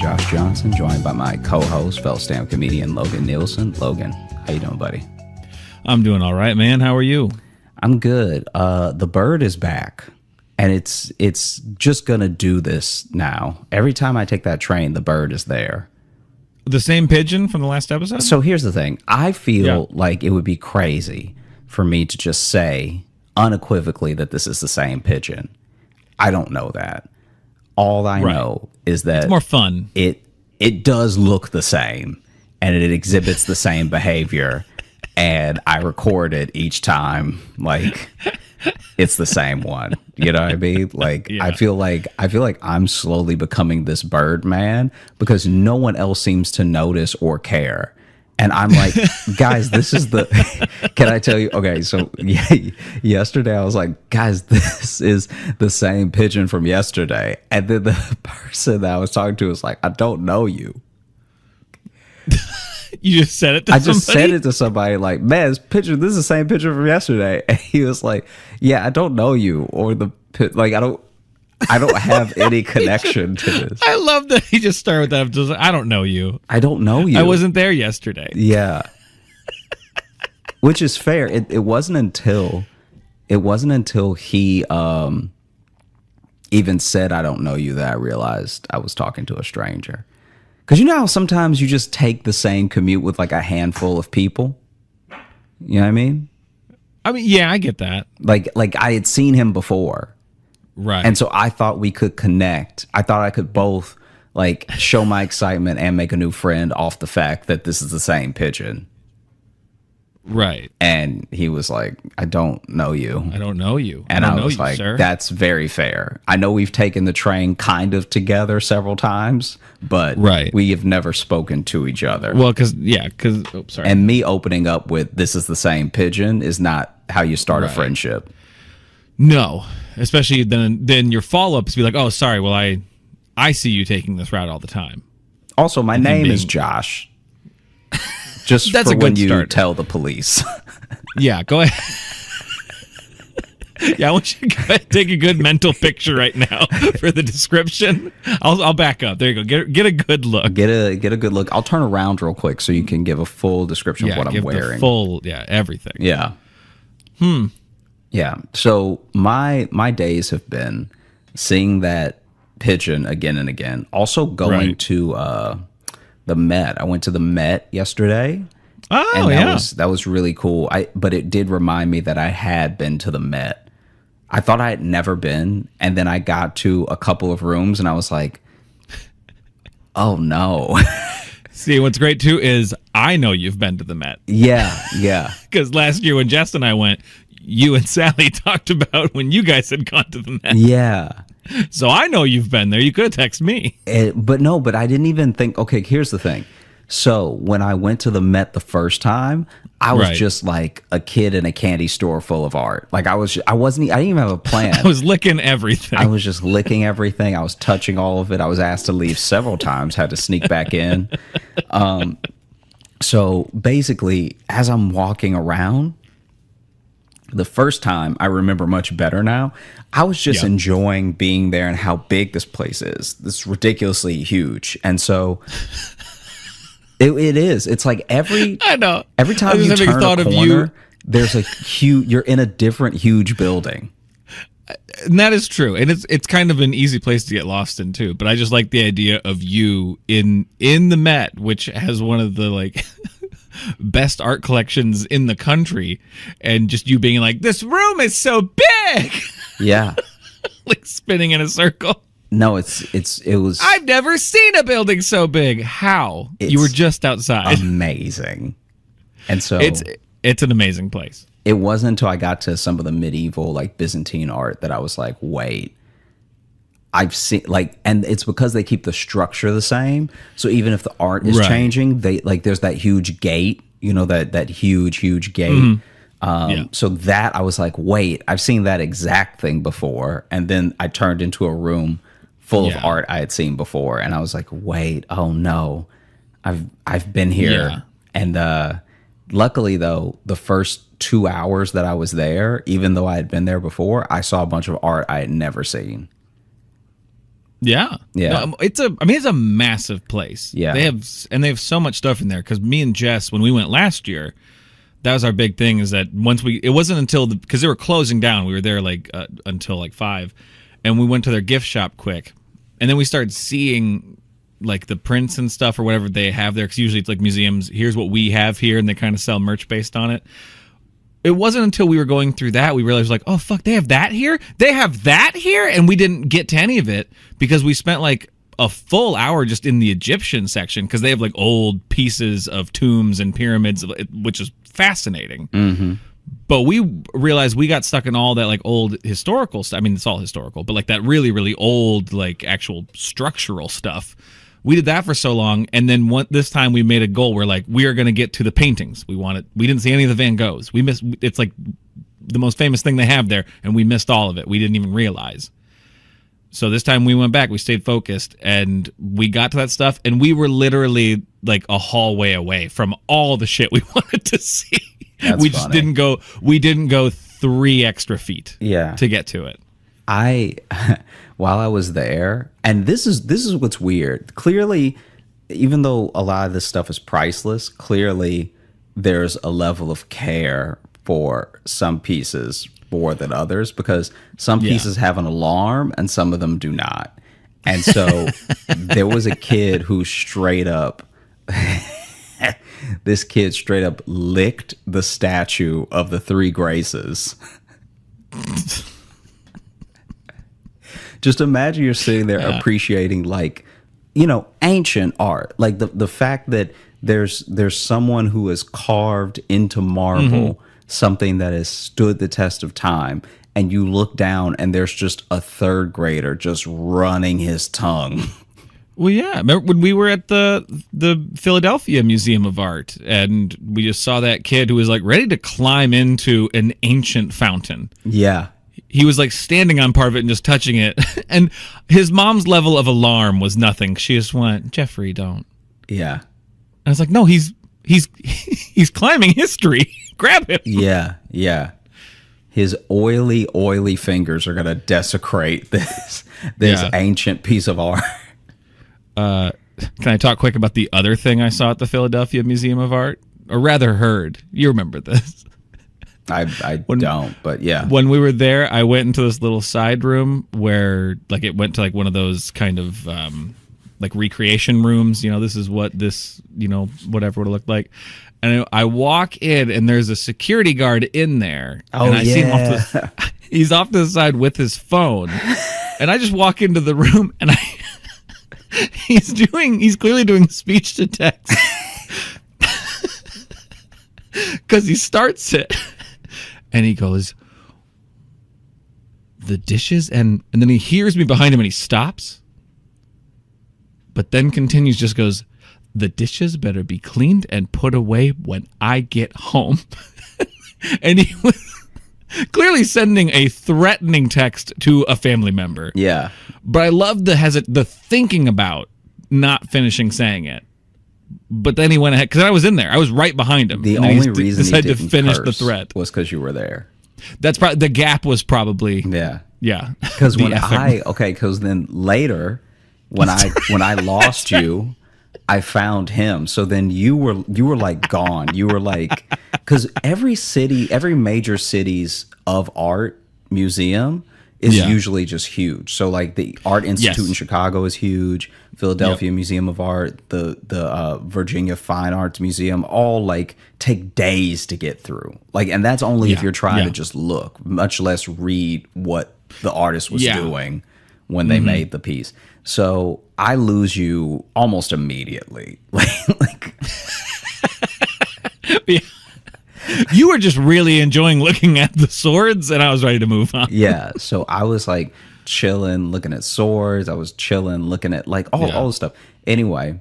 Josh Johnson, joined by my co-host, fellow stand-up comedian Logan Nielsen. Logan, how you doing, buddy? I'm doing all right, man. How are you? I'm good. The bird is back, and it's just gonna do this now. Every time I take that train, the bird is there. The same pigeon from the last episode? So here's the thing. I feel like it would be crazy for me to just say unequivocally that this is the same pigeon. I don't know that. All I know is that it's more fun. It does look the same, and it exhibits the same behavior, and I record it each time like it's the same one. You know what I mean? Like I feel like I'm slowly becoming this bird man because no one else seems to notice or care. And I'm like, guys, this is the, can I tell you? Okay, so yesterday I was like, guys, this is the same pigeon from yesterday. And then the person that I was talking to was like, I don't know you. You just said it to somebody? I just said it to somebody like, man, this is the same picture from yesterday. And he was like, yeah, I don't know you. Or like, I don't have any connection to this. I love that he just started with that. Just, I don't know you. I don't know you. I wasn't there yesterday. Yeah. Which is fair. It wasn't until he even said I don't know you that I realized I was talking to a stranger. Because you know how sometimes you just take the same commute with like a handful of people? You know what I mean? I mean, yeah, I get that. Like I had seen him before. Right. And so I thought we could connect. I thought I could both like show my excitement and make a new friend off the fact that this is the same pigeon. Right. And he was like, I don't know you. I don't know you. And I was like, sir. That's very fair. I know we've taken the train kind of together several times, but we have never spoken to each other. Well, sorry. And me opening up with this is the same pigeon is not how you start a friendship. No, especially then your follow-up is be like, oh, sorry, well, I see you taking this route all the time. Also, my name is Josh. Just that's for a good when you start. Tell the police. Yeah, go ahead. Yeah, I want you to go ahead and take a good mental picture right now for the description. I'll back up. There you go. Get a good look. Get a good look. I'll turn around real quick so you can give a full description of what I'm wearing. The full, everything. Yeah. Yeah. So my days have been seeing that pigeon again and again. Also going to the Met. I went to the Met yesterday. Oh, and that was really cool. But it did remind me that I had been to the Met. I thought I had never been, and then I got to a couple of rooms, and I was like, "Oh no!" See, what's great too is I know you've been to the Met. Yeah. Because last year when Jess and I went, you and Sally talked about when you guys had gone to the Met. Yeah. So I know you've been there. You could have texted me. But I didn't even think, okay, here's the thing. So when I went to the Met the first time, I was just like a kid in a candy store full of art. Like I didn't even have a plan. I was licking everything. I was just licking everything. I was touching all of it. I was asked to leave several times, had to sneak back in. So basically, as I'm walking around, the first time I remember much better now, I was just enjoying being there and how big this place is. It's ridiculously huge. And so it is. It's like every time you turn a corner, there's a huge, you're in a different huge building. And that is true. And it's kind of an easy place to get lost in too. But I just like the idea of you in the Met, which has one of the like best art collections in the country, and just you being like, this room is so big. Yeah. Like spinning in a circle. No, it was. I've never seen a building so big. How? You were just outside. Amazing. And so it's an amazing place. It wasn't until I got to some of the medieval like Byzantine art that I was like, wait, I've seen and it's because they keep the structure the same. So even if the art is changing, they there's that huge gate, that huge gate. So that I was like, wait, I've seen that exact thing before. And then I turned into a room full of art I had seen before. And I was like, wait, oh no, I've been here. Yeah. And luckily though, the first 2 hours that I was there, even though I had been there before, I saw a bunch of art I had never seen. Yeah. Yeah. No, it's a massive place. Yeah. They have so much stuff in there, cuz me and Jess, when we went last year, that was our big thing, is that it wasn't until because they were closing down. We were there like until like 5, and we went to their gift shop quick. And then we started seeing like the prints and stuff or whatever they have there, cuz usually it's like museums, here's what we have here, and they kind of sell merch based on it. It wasn't until we were going through that we realized, like, oh fuck, they have that here? They have that here? And we didn't get to any of it because we spent like a full hour just in the Egyptian section, because they have like old pieces of tombs and pyramids, which is fascinating. Mm-hmm. But we realized we got stuck in all that like old historical stuff. I mean, it's all historical, but like that really, really old, like actual structural stuff. We did that for so long, and then this time we made a goal. We're like, we are going to get to the paintings. We didn't see any of the Van Goghs. We missed. It's like the most famous thing they have there, and we missed all of it. We didn't even realize. So this time we went back. We stayed focused, and we got to that stuff, and we were literally like a hallway away from all the shit we wanted to see. That's we just funny. didn't go. We didn't go 3 extra feet. Yeah. To get to it. While I was there, and this is what's weird. Clearly, even though a lot of this stuff is priceless, clearly there's a level of care for some pieces more than others, because some pieces have an alarm and some of them do not. And so there was a kid who straight up licked the statue of the Three Graces. Just imagine you're sitting there appreciating, like, you know, ancient art. Like the fact that there's someone who has carved into marble something that has stood the test of time, and you look down and there's just a 3rd grader just running his tongue. Well, yeah. Remember when we were at the Philadelphia Museum of Art, and we just saw that kid who was like ready to climb into an ancient fountain. Yeah. He was like standing on part of it and just touching it. And his mom's level of alarm was nothing. She just went, Jeffrey, don't. Yeah. And I was like, no, he's climbing history. Grab him. Yeah. Yeah. His oily fingers are going to desecrate this ancient piece of art. Can I talk quick about the other thing I saw at the Philadelphia Museum of Art? Or rather heard. You remember this. I don't, but yeah. When we were there, I went into this little side room where, like, it went to like one of those kind of like recreation rooms. You know, this is what this, you know, whatever would have looked like. And I walk in, and there's a security guard in there. Oh, and I see him he's off to the side with his phone. And I just walk into the room, and he's clearly doing speech to text. Because he starts it. And he goes, the dishes, and then he hears me behind him, and he stops, but then continues, just goes, the dishes better be cleaned and put away when I get home. And he was clearly sending a threatening text to a family member. Yeah. But I love the thinking about not finishing saying it. But then he went ahead, because I was in there. I was right behind him. The and only reason he decided didn't to finish curse the threat was because you were there. That's probably the gap was probably yeah. Because because then later when I lost you, I found him. So then you were like gone. You were like, because every major cities of art museum is usually just huge. So like the Art Institute in Chicago is huge. Philadelphia Museum of Art, the Virginia Fine Arts Museum, all like take days to get through. Like, and that's only if you're trying to just look, much less read what the artist was doing when they made the piece. So I lose you almost immediately. like You were just really enjoying looking at the swords, and I was ready to move on. Yeah, so I was like chilling, looking at swords. I was chilling, looking at like all the stuff. Anyway,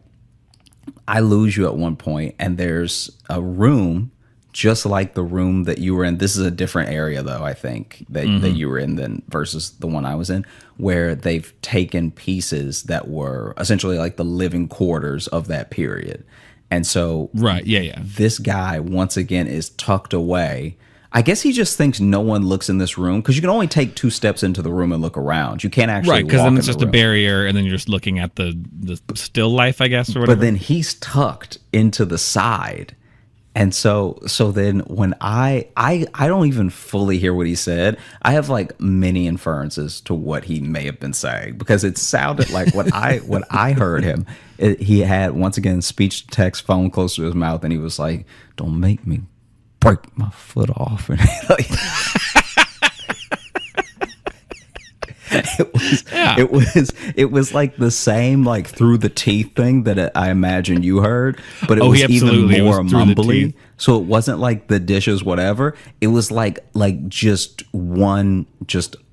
I lose you at one point, and there's a room just like the room that you were in. This is a different area, though, I think, that you were in than versus the one I was in, where they've taken pieces that were essentially like the living quarters of that period. And so this guy, once again, is tucked away. I guess he just thinks no one looks in this room because you can only take 2 steps into the room and look around. You can't actually Right, because then it's just a room. barrier, and then you're just looking at the still life, I guess, or whatever. But then he's tucked into the side. And so then when I don't even fully hear what he said. I have like many inferences to what he may have been saying because it sounded like what I heard him. He had, once again, speech to text, phone close to his mouth, and he was like, "Don't make me break my foot off." And like, it was like the same like through the teeth thing that I imagine you heard, but it was even more mumbly. So it wasn't like the dishes whatever. It was like just one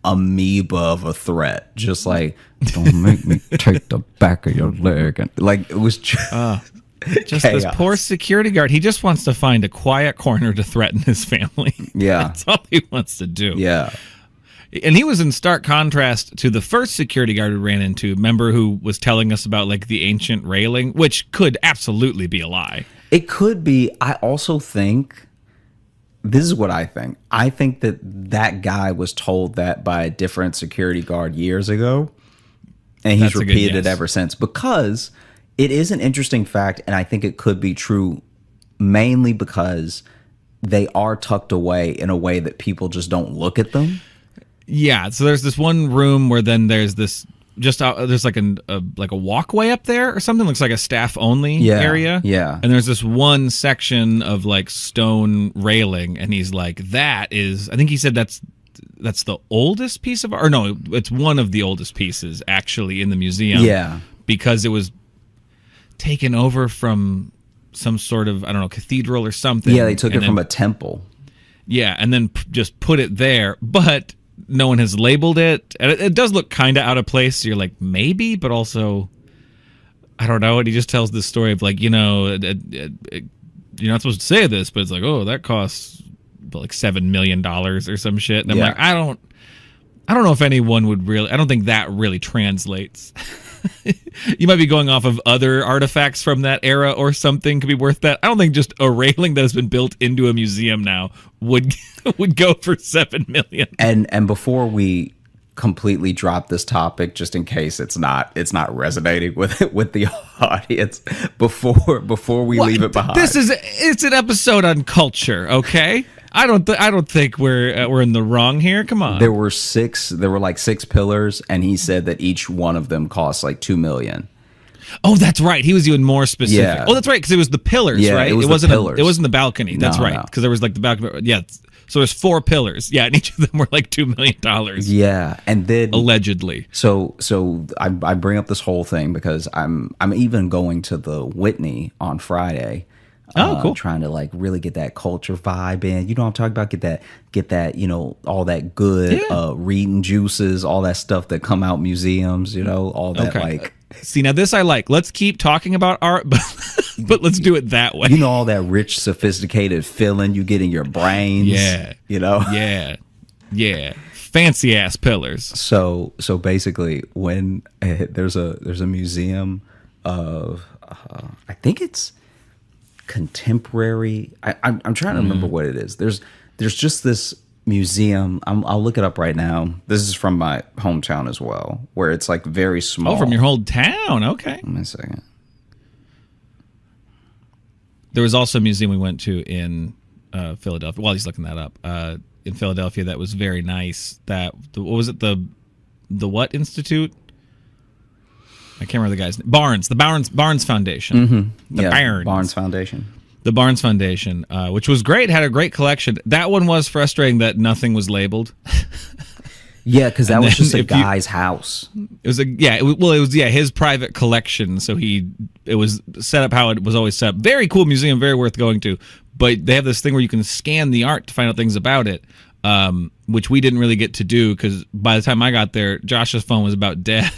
amoeba of a threat, just like, "Don't make me take the back of your leg," and like it was just this poor security guard. He just wants to find a quiet corner to threaten his family. Yeah, that's all he wants to do. Yeah. And he was in stark contrast to the first security guard we ran into. Remember, who was telling us about like the ancient railing, which could absolutely be a lie. It could be. I also think, this is what I think. I think that guy was told that by a different security guard years ago, and he's repeated it ever since, because it is an interesting fact, and I think it could be true mainly because they are tucked away in a way that people just don't look at them. Yeah, so there's this one room where then there's this there's like a walkway up there or something. Looks like a staff only area. Yeah, and there's this one section of like stone railing, and he's like, "That is," I think he said that's the oldest piece of art. Or no, it's one of the oldest pieces actually in the museum. Yeah, because it was taken over from some sort of, I don't know, cathedral or something. Yeah, they took it from a temple. Yeah, and then just put it there, but no one has labeled it. And it does look kind of out of place. So you're like, maybe, but also, I don't know. And he just tells this story of like, you're not supposed to say this, but it's like, oh, that costs like $7 million or some shit. And I'm like, I don't know if anyone would really, I don't think that really translates. You might be going off of other artifacts from that era or something could be worth that. I don't think just a railing that has been built into a museum now would go for $7 million. And before we completely drop this topic, just in case it's not resonating with the audience, before we leave it behind, it's an episode on culture, okay? I don't think we're in the wrong here. Come on. There were like 6 pillars, and he said that each one of them cost like $2 million. Oh, that's right. He was even more specific. Yeah. Oh, that's right, because it was the pillars, right? It wasn't the balcony. That's right, because there was like the balcony. Yeah. So there's 4 pillars. Yeah, and each of them were like $2 million. Yeah, and then allegedly. So I bring up this whole thing because I'm even going to the Whitney on Friday. Oh, cool. Trying to like really get that culture vibe in. You know what I'm talking about? Get that, all that good reading juices, all that stuff that come out museums, all that like. See, now this I like. Let's keep talking about art, but let's do it that way. All that rich, sophisticated feeling you get in your brains. Yeah. Yeah. Fancy ass pillars. So basically, when there's a museum of, I think it's contemporary. I'm trying to remember what it is. There's just this museum. I'll look it up right now. This is from my hometown as well, where it's like very small. Oh, from your whole town. Okay. Wait a second. There was also a museum we went to in Philadelphia. While he's looking that up, in Philadelphia, that was very nice. What was it? The what institute? I can't remember the guy's name. The Barnes Foundation. Mm-hmm. Barnes Foundation. The Barnes Foundation, which was great, had a great collection. That one was frustrating that nothing was labeled. Yeah, because that was just a guy's house. It was his private collection. So it was set up how it was always set up. Very cool museum, very worth going to. But they have this thing where you can scan the art to find out things about it. Which we didn't really get to do because by the time I got there, Josh's phone was about dead,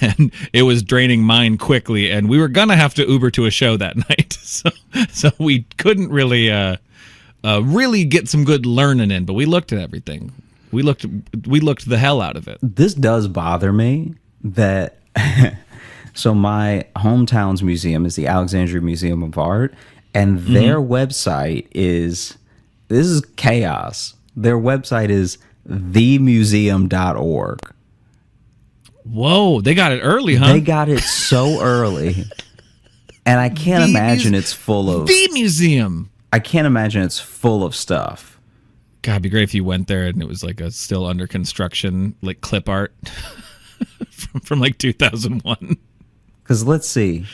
and it was draining mine quickly, and we were gonna have to Uber to a show that night, so we couldn't really get some good learning in. But we looked at everything. We looked the hell out of it. This does bother me that. So my hometown's museum is the Alexandria Museum of Art, and their website is This is chaos. Their website is themuseum.org. Whoa, they got it early, huh? They got it so early. And I can't imagine it's full of... The museum. I can't imagine it's full of stuff. God, it'd be great if you went there and it was like a still under construction, like clip art from like 2001. Because let's see.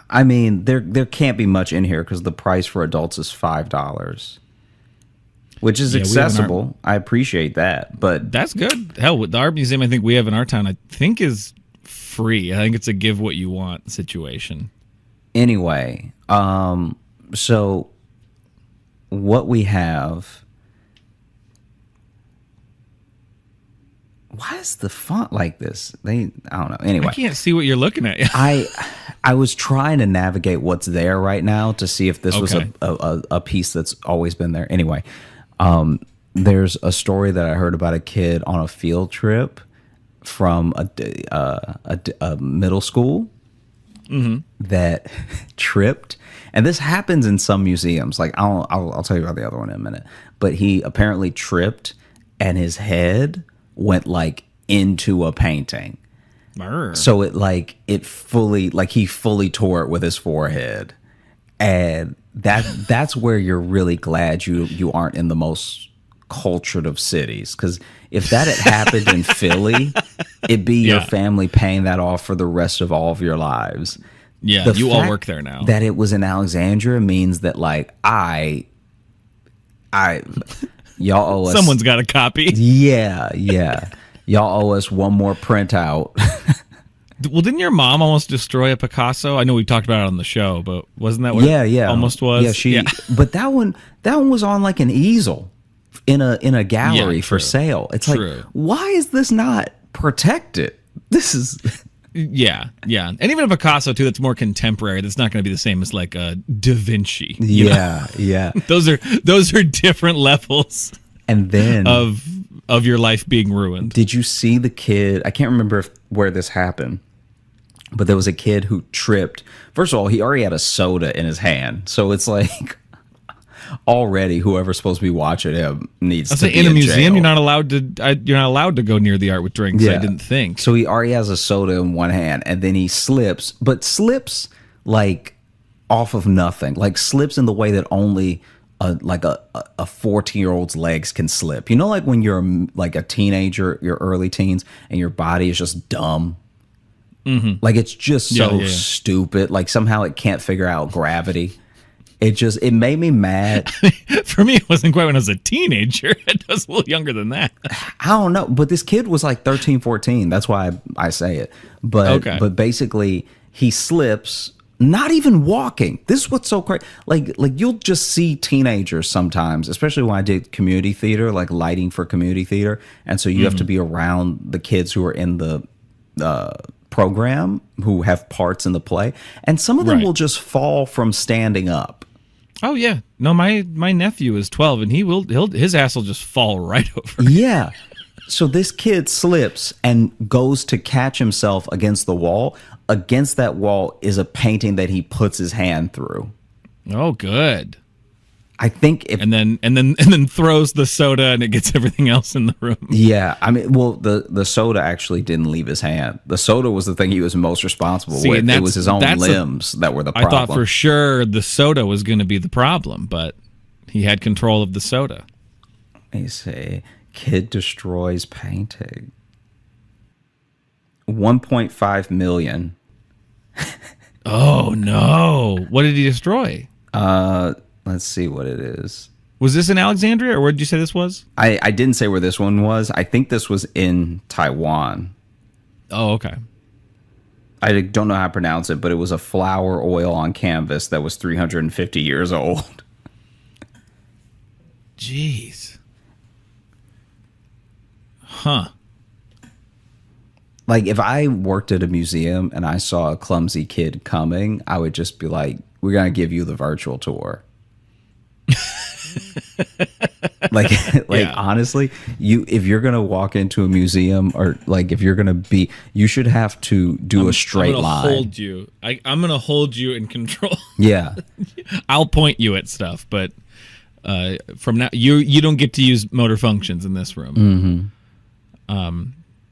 I mean, there can't be much in here because the price for adults is $5, which is accessible. I appreciate that, but that's good. Hell, with the art museum, I think we have in our town, I think is free. I think it's a give what you want situation. Anyway, so what we have. Why is the font like this? I don't know. Anyway, I can't see what you're looking at. I was trying to navigate what's there right now to see if this was a piece that's always been there. Anyway, there's a story that I heard about a kid on a field trip from a middle school that tripped, and this happens in some museums. Like I'll tell you about the other one in a minute. But he apparently tripped, and his head went like into a painting. So it fully, like he fully tore it with his forehead. And that's where you're really glad you aren't in the most cultured of cities, because if that had happened in Philly, it'd be your family paying that off for the rest of all of your lives. Yeah, you all work there now. That it was in Alexandria means that like y'all owe us. Someone's got a copy. Yeah. Y'all owe us one more printout. Well, didn't your mom almost destroy a Picasso? I know we talked about it on the show, but wasn't that what it almost was? Yeah, but that one was on like an easel in a gallery for sale. It's like, why is this not protected? This is Yeah. And even a Picasso too that's more contemporary, that's not going to be the same as like a Da Vinci. Yeah. Those are different levels. And then of your life being ruined. Did you see the kid? I can't remember where this happened, but there was a kid who tripped. First of all, he already had a soda in his hand, so it's like already whoever's supposed to be watching him needs to be in a museum. jail. You're not allowed to go near the art with drinks. I didn't think so. He already has a soda in one hand, and then he slips like off of nothing, like slips in the way that only a 14-year-old's legs can slip. You know, like when you're like a teenager, your early teens, and your body is just dumb. Mm-hmm. Like it's just so stupid. Like somehow it can't figure out gravity. It made me mad. For me, it wasn't quite when I was a teenager. It was a little younger than that. I don't know. But this kid was like 13, 14. That's why I say it. But basically, he slips. Not even walking. This is what's so crazy. Like you'll just see teenagers sometimes, especially when I did community theater, like lighting for community theater, and so you have to be around the kids who are in the program who have parts in the play, and some of them will just fall from standing up. Oh yeah, no, my nephew is 12, and his ass will just fall right over. Yeah. So this kid slips and goes to catch himself against the wall. Against that wall is a painting that he puts his hand through. Oh, good. I think and then throws the soda and it gets everything else in the room. Yeah, I mean, well, the soda actually didn't leave his hand. The soda was the thing he was most responsible with. It was his own limbs that were the problem. I thought for sure the soda was going to be the problem, but he had control of the soda. Let me see. Kid destroys painting. 1.5 million. Oh no! What did he destroy? Let's see what it is. Was this in Alexandria, or where did you say this was? I didn't say where this one was. I think this was in Taiwan. Oh, okay. I don't know how to pronounce it, but it was a flower oil on canvas that was 350 years old. Jeez. Huh. Like, if I worked at a museum and I saw a clumsy kid coming, I would just be like, we're going to give you the virtual tour. Like Yeah. honestly, if you're gonna walk into a museum, or like if you're gonna be, you should have to do a straight I'm gonna line. hold you. I'm gonna hold you in control. Yeah. I'll point you at stuff, but from now you don't get to use motor functions in this room.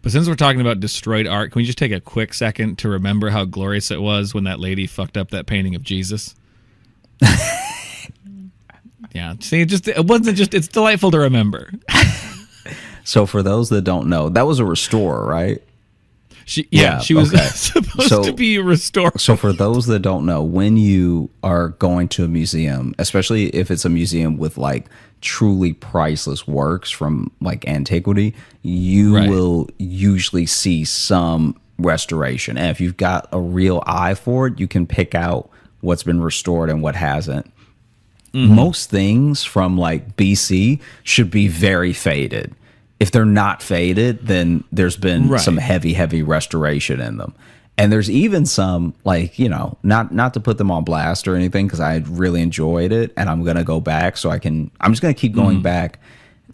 But since we're talking about destroyed art, can we just take a quick second to remember how glorious it was when that lady fucked up that painting of Jesus? Yeah, see, it wasn't just. It's delightful to remember. So for those that don't know, that was a restorer, right? She was okay. supposed to be restored. So for those that don't know, when you are going to a museum, especially if it's a museum with like truly priceless works from like antiquity, you will usually see some restoration. And if you've got a real eye for it, you can pick out what's been restored and what hasn't. Most things from like BC should be very faded. If they're not faded, then there's been some heavy restoration in them. And there's even some, like, you know, not to put them on blast or anything, because I really enjoyed it and I'm going to go back I'm just going to keep going back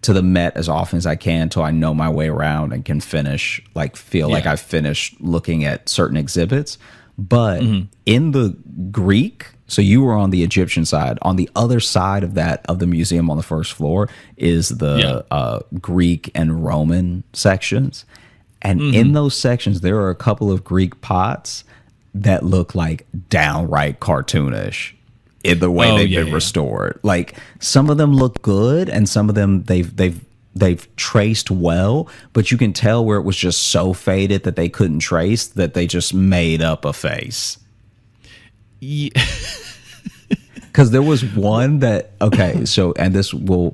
to the Met as often as I can until I know my way around and can finish, like, feel like I've finished looking at certain exhibits. But in the Greek, so you were on the Egyptian side. On the other side of the museum on the first floor is the Greek and Roman sections. And in those sections, there are a couple of Greek pots that look like downright cartoonish in the way they've been restored. Like, some of them look good, and some of them they've traced well, but you can tell where it was just so faded that they couldn't trace, that they just made up a face. Yeah. Because there was one that, so, and this will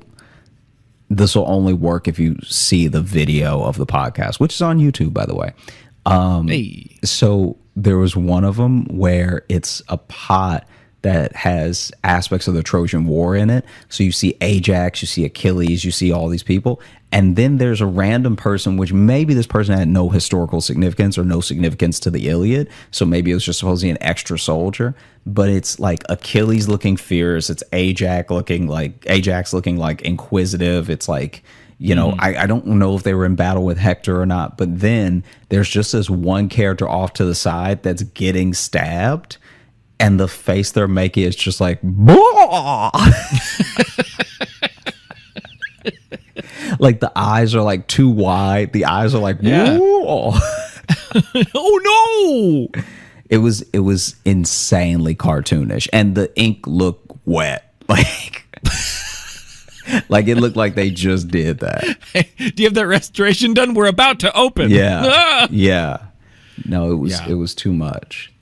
only work if you see the video of the podcast, which is on YouTube, by the way. So there was one of them where it's a pot that has aspects of the Trojan War in it. So you see Ajax, you see Achilles, you see all these people. And then there's a random person, which maybe this person had no historical significance or no significance to the Iliad. So maybe it was just supposed to be an extra soldier. But it's like Achilles looking fierce. It's Ajax looking like inquisitive. It's like, you know, I don't know if they were in battle with Hector or not. But then there's just this one character off to the side that's getting stabbed. And the face they're making is just like, like the eyes are like too wide. The eyes are like, oh no! It was insanely cartoonish, and the ink looked wet, like it looked like they just did that. Hey, do you have that restoration done? We're about to open. Yeah, yeah. No, it was too much.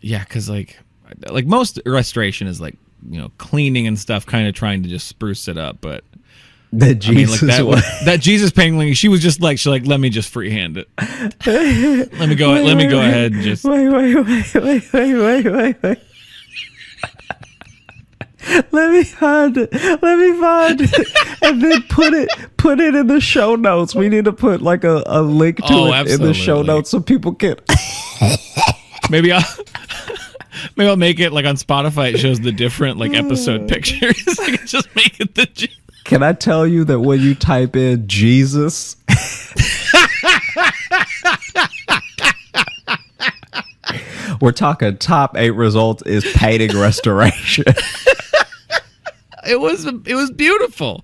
Yeah, because like most restoration is like, you know, cleaning and stuff, kind of trying to just spruce it up. But the Jesus that Jesus painting, she was just like, let me just freehand it. let me go ahead and just wait. Let me find it, and then put it in the show notes. We need to put like a link to it absolutely. In the show notes so people can. Maybe I'll make it like on Spotify. It shows the different like episode pictures. I can just make it the. Can I tell you that when you type in Jesus, we're talking top 8 results is painting restoration. It was beautiful.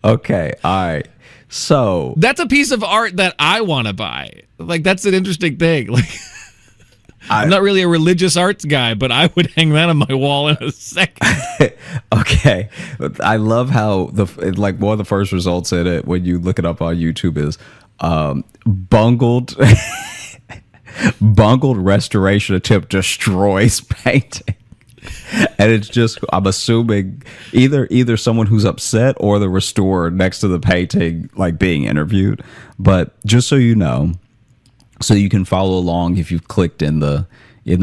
Okay, all right. So that's a piece of art that I want to buy. Like, that's an interesting thing. Like, I'm not really a religious arts guy, but I would hang that on my wall in a second. Okay. I love how one of the first results in it when you look it up on YouTube is bungled restoration attempt destroys painting. And it's just, I'm assuming either someone who's upset or the restorer next to the painting like being interviewed. But just so you know, so you can follow along if you've clicked in the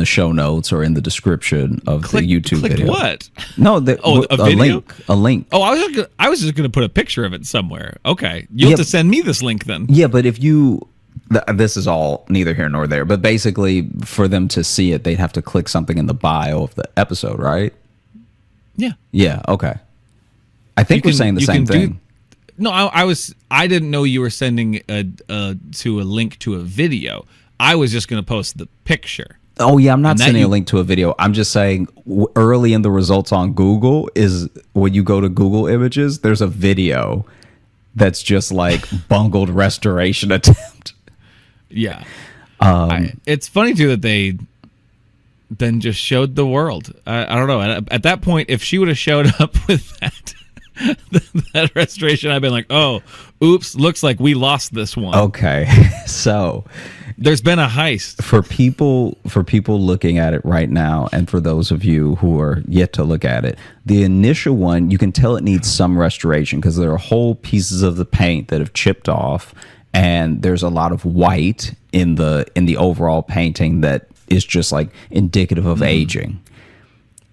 show notes or in the description of the YouTube video. What? No, a video? A link. Oh, I was just gonna put a picture of it somewhere. Okay, you'll have to send me this link then. Yeah, but if you, this is all neither here nor there. But basically, for them to see it, they'd have to click something in the bio of the episode, right? Yeah. Yeah. Okay. I think we're saying the same thing. No, I didn't know you were sending to a link to a video. I was just going to post the picture. Oh yeah, I'm not sending a link to a video. I'm just saying early in the results on Google is when you go to Google Images, there's a video that's just like bungled restoration attempt. Yeah. It's funny too that they then just showed the world. I don't know. At that point, if she would have showed up with that restoration, I've been like, oh, oops, looks like we lost this one. Okay. So there's been a heist. For people looking at it right now, and for those of you who are yet to look at it, the initial one, you can tell it needs some restoration because there are whole pieces of the paint that have chipped off, and there's a lot of white in the overall painting that is just like indicative of aging.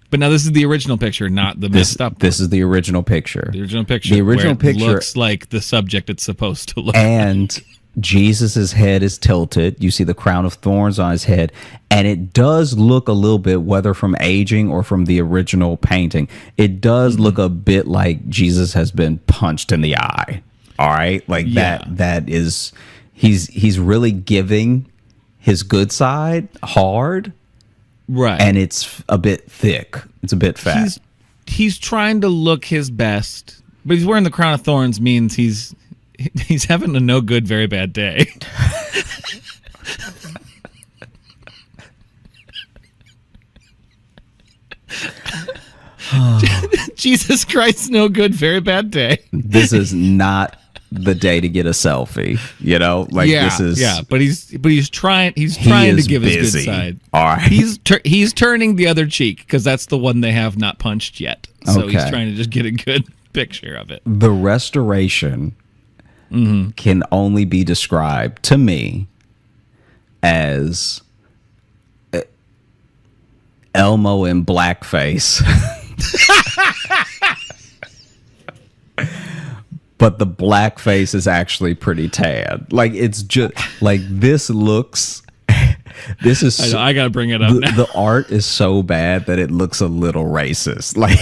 But now this is the original picture, not the messed up one. This is the original picture. The original picture. The original where it picture looks like the subject it's supposed to look and like. Jesus's head is tilted. You see the crown of thorns on his head, and it does look a little bit, whether from aging or from the original painting, it does look a bit like Jesus has been punched in the eye. All right, like that is he's really giving his good side hard. Right. And it's a bit thick. It's a bit fat. He's trying to look his best, but he's wearing the crown of thorns means he's having a no good, very bad day. Jesus Christ, no good, very bad day. This is not the day to get a selfie, you know, like this is but he's trying to give busy. his good side. All right, he's turning the other cheek because that's the one they have not punched yet, so he's trying to just get a good picture of it. The restoration can only be described to me as Elmo in blackface. But the blackface is actually pretty tan. Like, it's just like this looks. This is. I gotta bring it up. Now. The art is so bad that it looks a little racist. Like,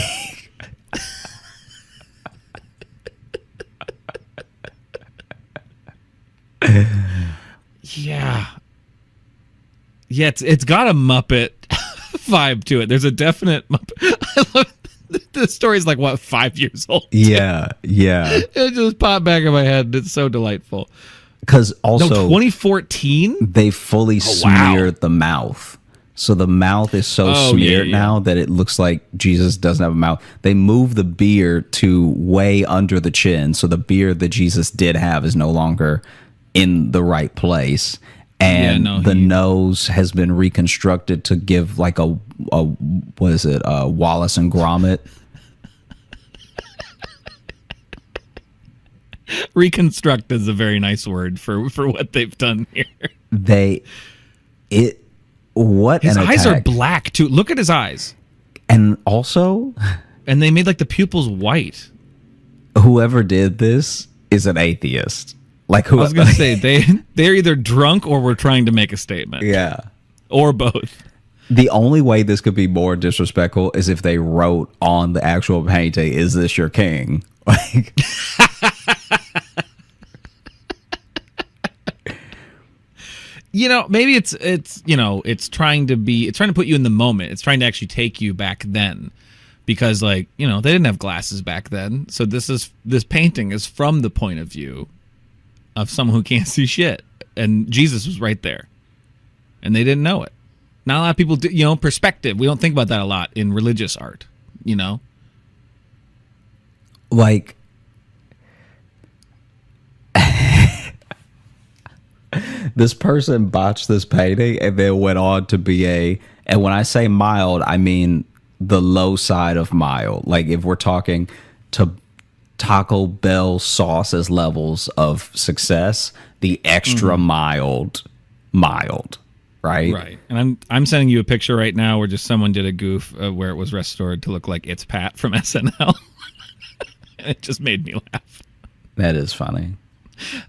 yeah. It's got a Muppet vibe to it. There's a definite Muppet. I love. The story's like, what, 5 years old? Yeah. It just popped back in my head. It's so delightful. Because also... No, 2014? They fully smeared the mouth. So the mouth is so smeared now that it looks like Jesus doesn't have a mouth. They moved the beard to way under the chin. So the beard that Jesus did have is no longer in the right place. And the nose has been reconstructed to give like a what is it, Wallace and Gromit. Reconstruct is a very nice word for what they've done here. His eyes are black too. Look at his eyes. And also, and they made like the pupils white. Whoever did this is an atheist. Like, who I was going to say, they're either drunk or were trying to make a statement. Yeah. Or both. The only way this could be more disrespectful is if they wrote on the actual painting, "Is this your king?" Like, you know, maybe it's trying to put you in the moment. It's trying to actually take you back then. Because, like, you know, they didn't have glasses back then. So this painting is from the point of view of someone who can't see shit. And Jesus was right there. And they didn't know it. Not a lot of people do, you know, perspective. We don't think about that a lot in religious art, you know? Like, this person botched this painting and then went on to be and when I say mild, I mean the low side of mild. Like, if we're talking to Taco Bell sauces levels of success, the extra mild, right? And I'm sending you a picture right now where just someone did a goof where it was restored to look like It's Pat from SNL. And it just made me laugh. That is funny.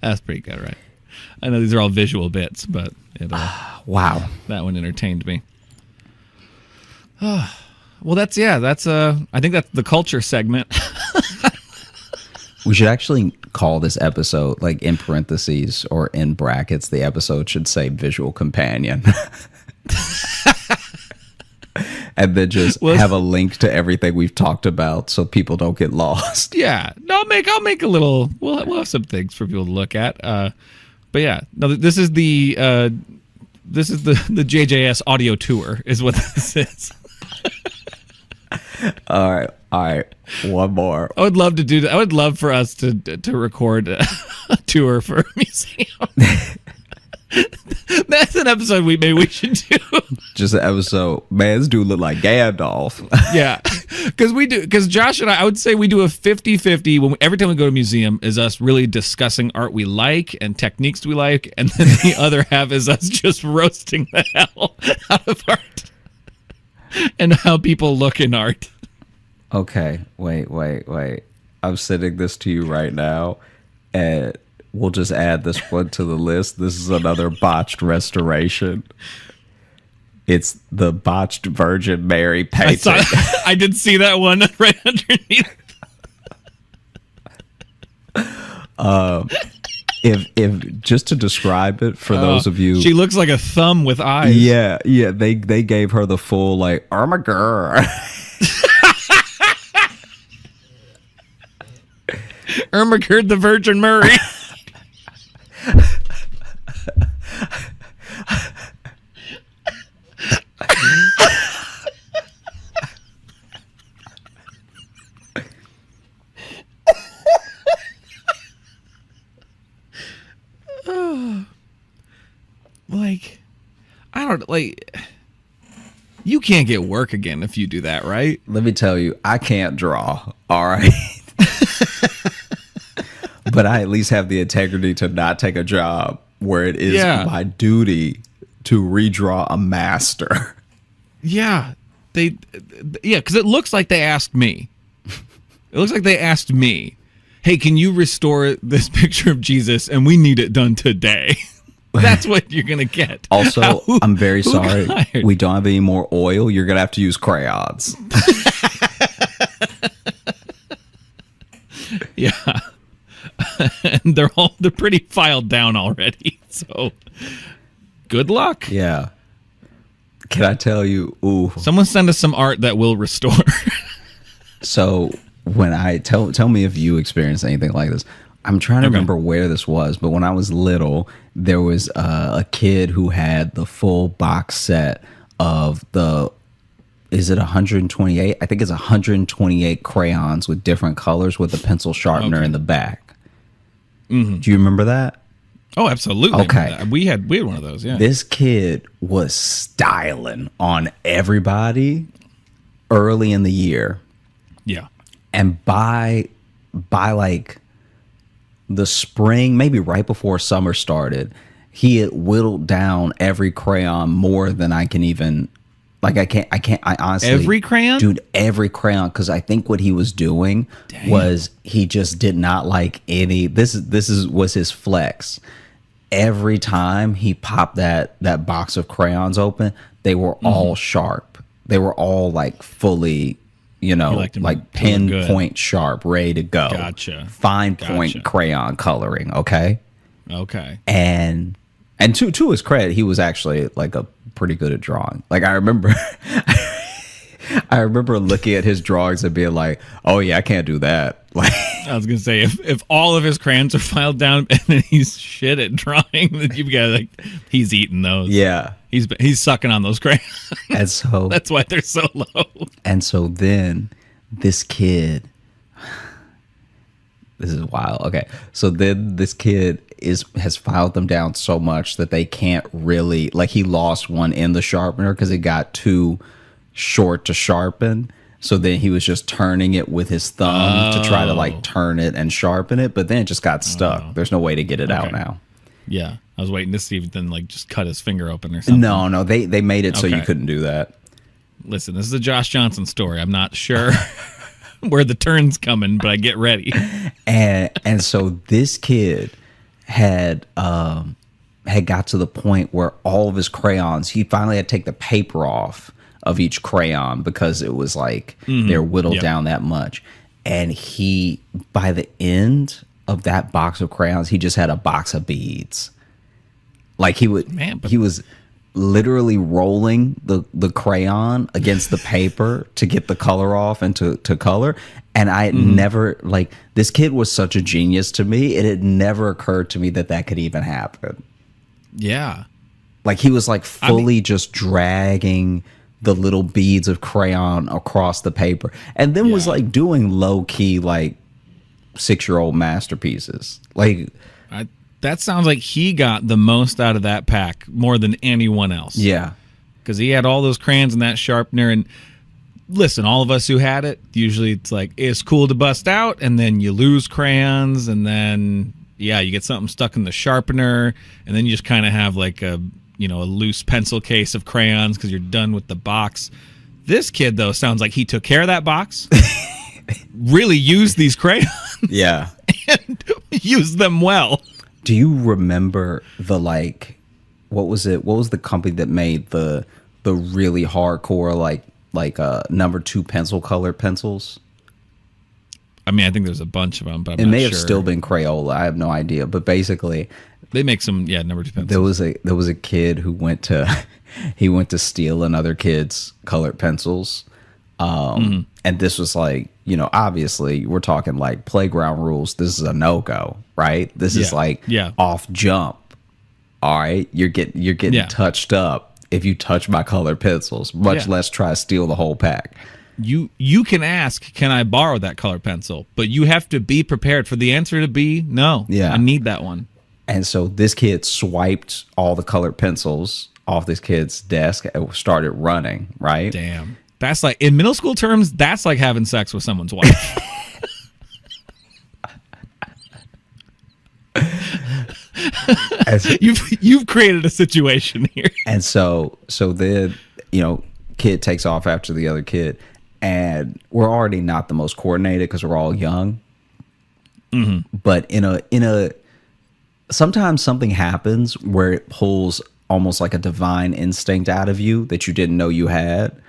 That's pretty good, right? I know these are all visual bits, but wow, that one entertained me. Well, I think that's the culture segment. We should actually call this episode, like in parentheses or in brackets, the episode should say visual companion. And then just have a link to everything we've talked about so people don't get lost. Yeah. No, I'll make a little, we'll have some things for people to look at. But yeah, no, this is the JJS audio tour is what this is. All right. One more. I would love to do that. I would love for us to record a tour for a museum. That's an episode maybe we should do. Just an episode. Man, this dude look like Gandalf. Yeah. Because Josh and I would say we do a 50-50 every time we go to a museum is us really discussing art we like and techniques we like, and then the other half is us just roasting the hell out of art and how people look in art. Okay, wait. I'm sending this to you right now, and we'll just add this one to the list. This is another botched restoration. It's the botched Virgin Mary painting. I did see that one right underneath. If just to describe it for those of you, she looks like a thumb with eyes. Yeah. They gave her the full like Ermagerd. Ermagerd the Virgin Mary. Like, I don't like. You can't get work again if you do that, right? Let me tell you, I can't draw. All right. But I at least have the integrity to not take a job where it is my duty to redraw a master. Yeah. Because it looks like they asked me. It looks like they asked me, hey, can you restore this picture of Jesus? And we need it done today. That's what you're going to get. Also, I'm very sorry. We don't have any more oil. You're going to have to use crayons. Yeah. And they're pretty filed down already. So good luck. Yeah. Can I tell you? Ooh. Someone send us some art that will restore. So when I tell me if you experienced anything like this. I'm trying to remember where this was, but when I was little, there was a kid who had the full box set of is it 128? I think it's 128 crayons with different colors with a pencil sharpener in the back. Mm-hmm. Do you remember that? Oh, absolutely. Okay. We had one of those, yeah. This kid was styling on everybody early in the year. Yeah. And by like the spring, maybe right before summer started, he had whittled down every crayon more than I can even, like, I honestly. Every crayon? Dude, every crayon. Because I think what he was doing was he just did not like any, this was his flex. Every time he popped that box of crayons open, they were all sharp. They were all like fully, like pinpoint sharp, ready to go. Gotcha. Fine point crayon coloring. Okay. And to his credit, he was actually like a pretty good at drawing. Like I remember looking at his drawings and being like, oh yeah, I can't do that. Like I was gonna say, if all of his crayons are filed down and then he's shit at drawing, then you've got like he's eating those. Yeah. He's sucking on those crayons. And so that's why they're so low. And so then this kid, this is wild. Okay. So then this kid has filed them down so much that they can't really, like, he lost one in the sharpener because it got too short to sharpen. So then he was just turning it with his thumb to try to like turn it and sharpen it, but then it just got stuck. There's no way to get it out now. Yeah, I was waiting to see if then like just cut his finger open or something. No, they made it so you couldn't do that. Listen, this is a Josh Johnson story. I'm not sure where the turn's coming, but I get ready. And so this kid had got to the point where all of his crayons, he finally had to take the paper off of each crayon because it was like they're whittled down that much. And he, by the end of that box of crayons, he just had a box of beads. Like he was literally rolling the crayon against the paper to get the color off and to color. And I had never, like, this kid was such a genius to me. It had never occurred to me that could even happen. Yeah. Like he was like fully just dragging the little beads of crayon across the paper, and then was like doing low key like 6-year-old masterpieces. Like that sounds like he got the most out of that pack more than anyone else. Yeah, because he had all those crayons and that sharpener. And listen, all of us who had it, usually it's like it's cool to bust out, and then you lose crayons, and then you get something stuck in the sharpener, and then you just kind of have like a loose pencil case of crayons because you're done with the box. This kid, though, sounds like he took care of that box, really used these crayons, and used them well. Do you remember the what was it? What was the company that made the really hardcore like number 2 pencil colored pencils? I mean, I think there's a bunch of them, but it may have still been Crayola. I have no idea, but basically, they make some number 2 pencils. There was a kid who went to steal another kid's colored pencils, and this was like, obviously we're talking like playground rules. This is a no-go, right? This is like off jump. All right, you're getting touched up if you touch my colored pencils, much less try to steal the whole pack. You can ask, can I borrow that colored pencil? But you have to be prepared for the answer to be no. Yeah, I need that one. And so this kid swiped all the colored pencils off this kid's desk and started running, right? Damn. That's like, in middle school terms, that's like having sex with someone's wife. You've created a situation here. And so then, kid takes off after the other kid, and we're already not the most coordinated because we're all young. But in a sometimes something happens where it pulls almost like a divine instinct out of you that you didn't know you had.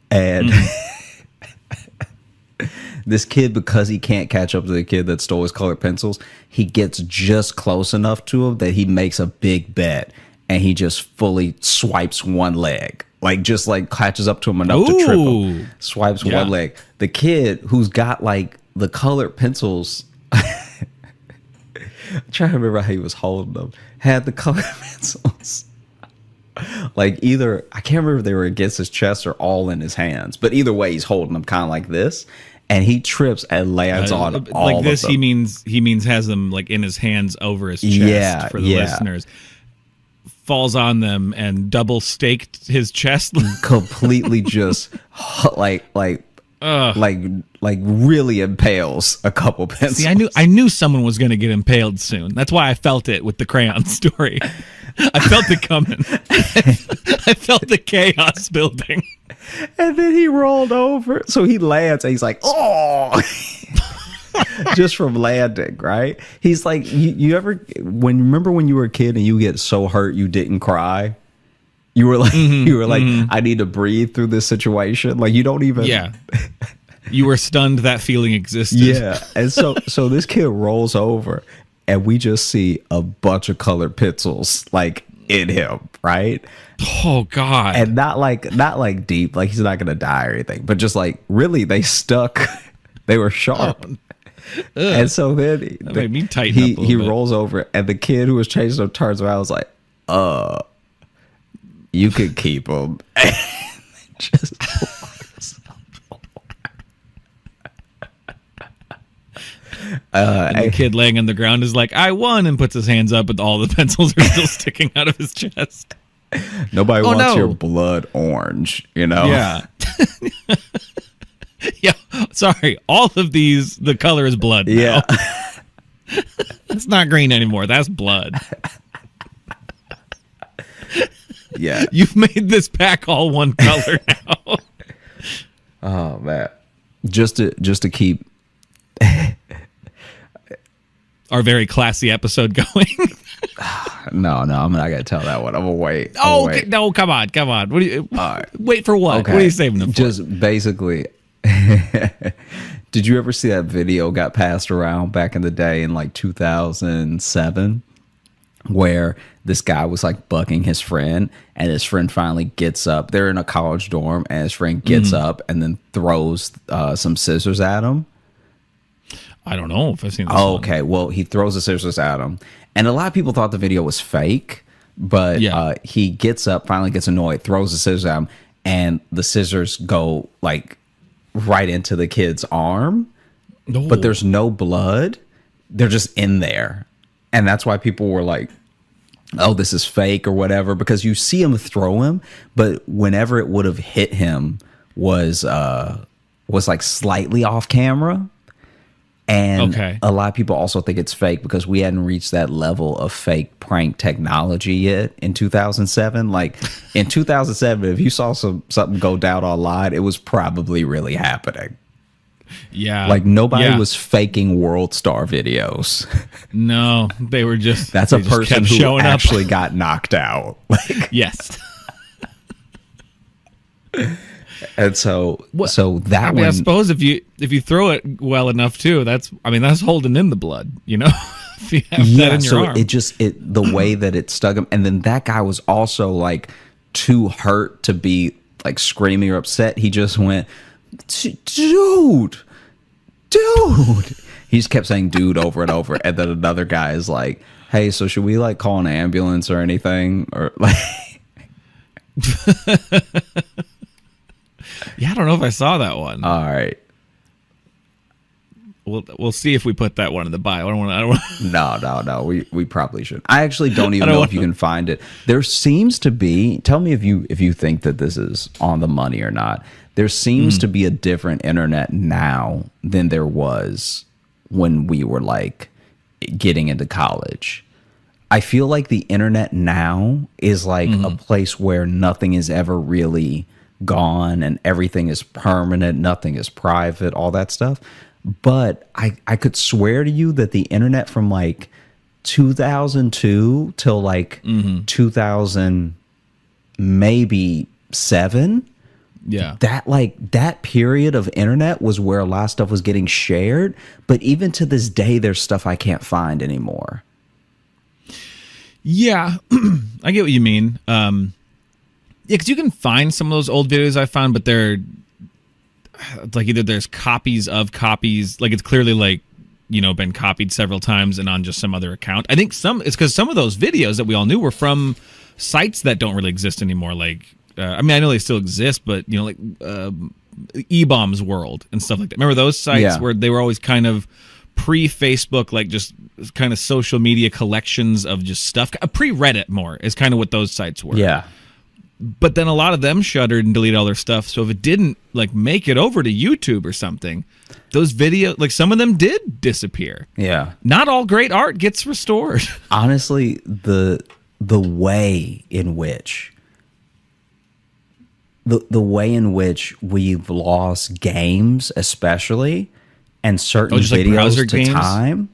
And this kid, because he can't catch up to the kid that stole his colored pencils, he gets just close enough to him that he makes a big bet, and he just fully swipes one leg. Like, just like catches up to him enough to trip him. Swipes one leg. The kid who's got like the colored pencils, I'm trying to remember how he was holding them, had the colored pencils. Like, either, I can't remember if they were against his chest or all in his hands, but either way, he's holding them kind of like this, and he trips and lands on all like this. Of them. He means has them like in his hands over his chest for the listeners. Falls on them and double staked his chest. Completely just like really impales a couple pencils. See, I knew someone was going to get impaled soon. That's why I felt it with the crayon story. I felt it coming. I felt the chaos building. And then he rolled over. So he lands and he's like, oh, just from landing, right? He's like, you ever, remember when you were a kid and you get so hurt you didn't cry? You were like, I need to breathe through this situation. Like, you don't even. Yeah. You were stunned that feeling existed. Yeah. And so this kid rolls over and we just see a bunch of colored pencils like in him, right? Oh God. And not like deep, like he's not gonna die or anything, but just like really they stuck. They were sharp. And so then he rolls over, and the kid who was chasing him turns around and was like, you could keep him. Just and the kid laying on the ground is like, I won, and puts his hands up, but all the pencils are still sticking out of his chest. Nobody wants your blood orange, Yeah. Yeah. Sorry. All of these, the color is blood now. Yeah. It's not green anymore. That's blood. Yeah. You've made this pack all one color now. Oh man. Just to keep our very classy episode going. No, I'm not gonna tell that one. I'm gonna wait. Okay. No, come on. What do you wait for? What? Okay. What are you saving them for? Just basically Did you ever see that video got passed around back in the day in like 2007 where this guy was like bugging his friend and his friend finally gets up. They're in a college dorm and his friend gets up and then throws some scissors at him. I don't know if I've seen this Oh, one. okay. Well, he throws the scissors at him. And a lot of people thought the video was fake, but he gets up, finally gets annoyed, throws the scissors at him, and the scissors go like right into the kid's arm, but there's no blood. They're just in there. And that's why people were like, oh, this is fake or whatever, because you see him throw him, but whenever it would have hit him was like slightly off camera. And a lot of people also think it's fake because we hadn't reached that level of fake prank technology yet in 2007. Like in 2007, if you saw something go down online, it was probably really happening. Yeah. Like nobody was faking World Star videos. No, they were just That's a person who actually got knocked out. Like, yes. And so that I mean, I suppose if you throw it well enough too, that's holding in the blood, you know. If you have that in your arm. The way that it stuck him, and then that guy was also like too hurt to be like screaming or upset. He just went, dude. He just kept saying dude over and over, and then another guy is like, hey, so should we like call an ambulance or anything, or like. Yeah, I don't know if I saw that one. All right. We'll see if we put that one in the bio. I don't want. No. We probably should. I actually don't even know if you can find it. There seems to be. Tell me if you think that this is on the money or not. There seems to be a different internet now than there was when we were like getting into college. I feel like the internet now is like a place where nothing is ever really gone and everything is permanent, nothing is private, all that stuff. But I could swear to you that the internet from like 2002 till like 2000 maybe 7, that period of internet was where a lot of stuff was getting shared. But even to this day, there's stuff I can't find anymore. Yeah, I get what you mean. Yeah, because you can find some of those old videos I found, but they're like either there's copies of copies, like it's clearly like, you know, been copied several times and on just some other account. I think it's because some of those videos that we all knew were from sites that don't really exist anymore. Like, I know they still exist, but you know, like E-Bombs World and stuff like that. Remember those sites where they were always kind of pre-Facebook, like just kind of social media collections of just stuff. Pre-Reddit more is kind of what those sites were. Yeah. But then a lot of them shuttered and deleted all their stuff. So if it didn't like make it over to YouTube or something, those videos, like some of them did disappear. Yeah. Not all great art gets restored. Honestly, the way in which we've lost games, especially, and certain videos like to time.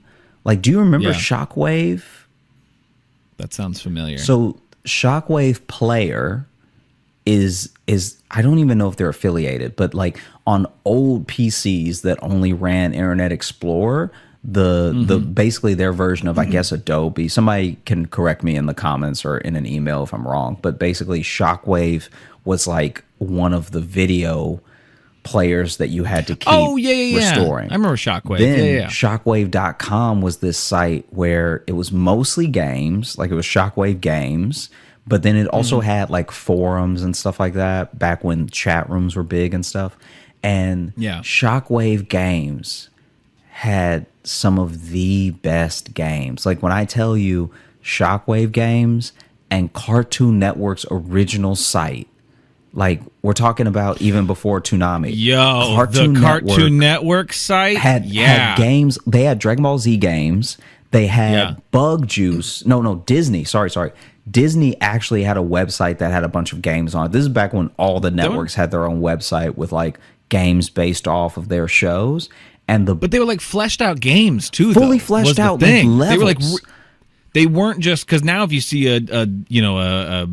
Like, do you remember Shockwave? That sounds familiar. So Shockwave Player is I don't even know if they're affiliated, but like on old PCs that only ran Internet Explorer, the basically their version of I guess Adobe. Somebody can correct me in the comments or in an email if I'm wrong, but basically Shockwave was like one of the video players that you had to keep restoring. I remember Shockwave. Then Shockwave.com was this site where it was mostly games, like it was Shockwave Games, but then it also had like forums and stuff like that back when chat rooms were big and stuff. And Shockwave Games had some of the best games. Like when I tell you Shockwave Games and Cartoon Network's original site, like we're talking about even before Toonami. The Cartoon Network site had games. They had Dragon Ball Z games. They had Bug Juice. No, Disney. Sorry. Disney actually had a website that had a bunch of games on it. This is back when all the networks had their own website with like games based off of their shows. But they were like fleshed out games too. Fully fleshed out thing. They were like they weren't just because now if you see a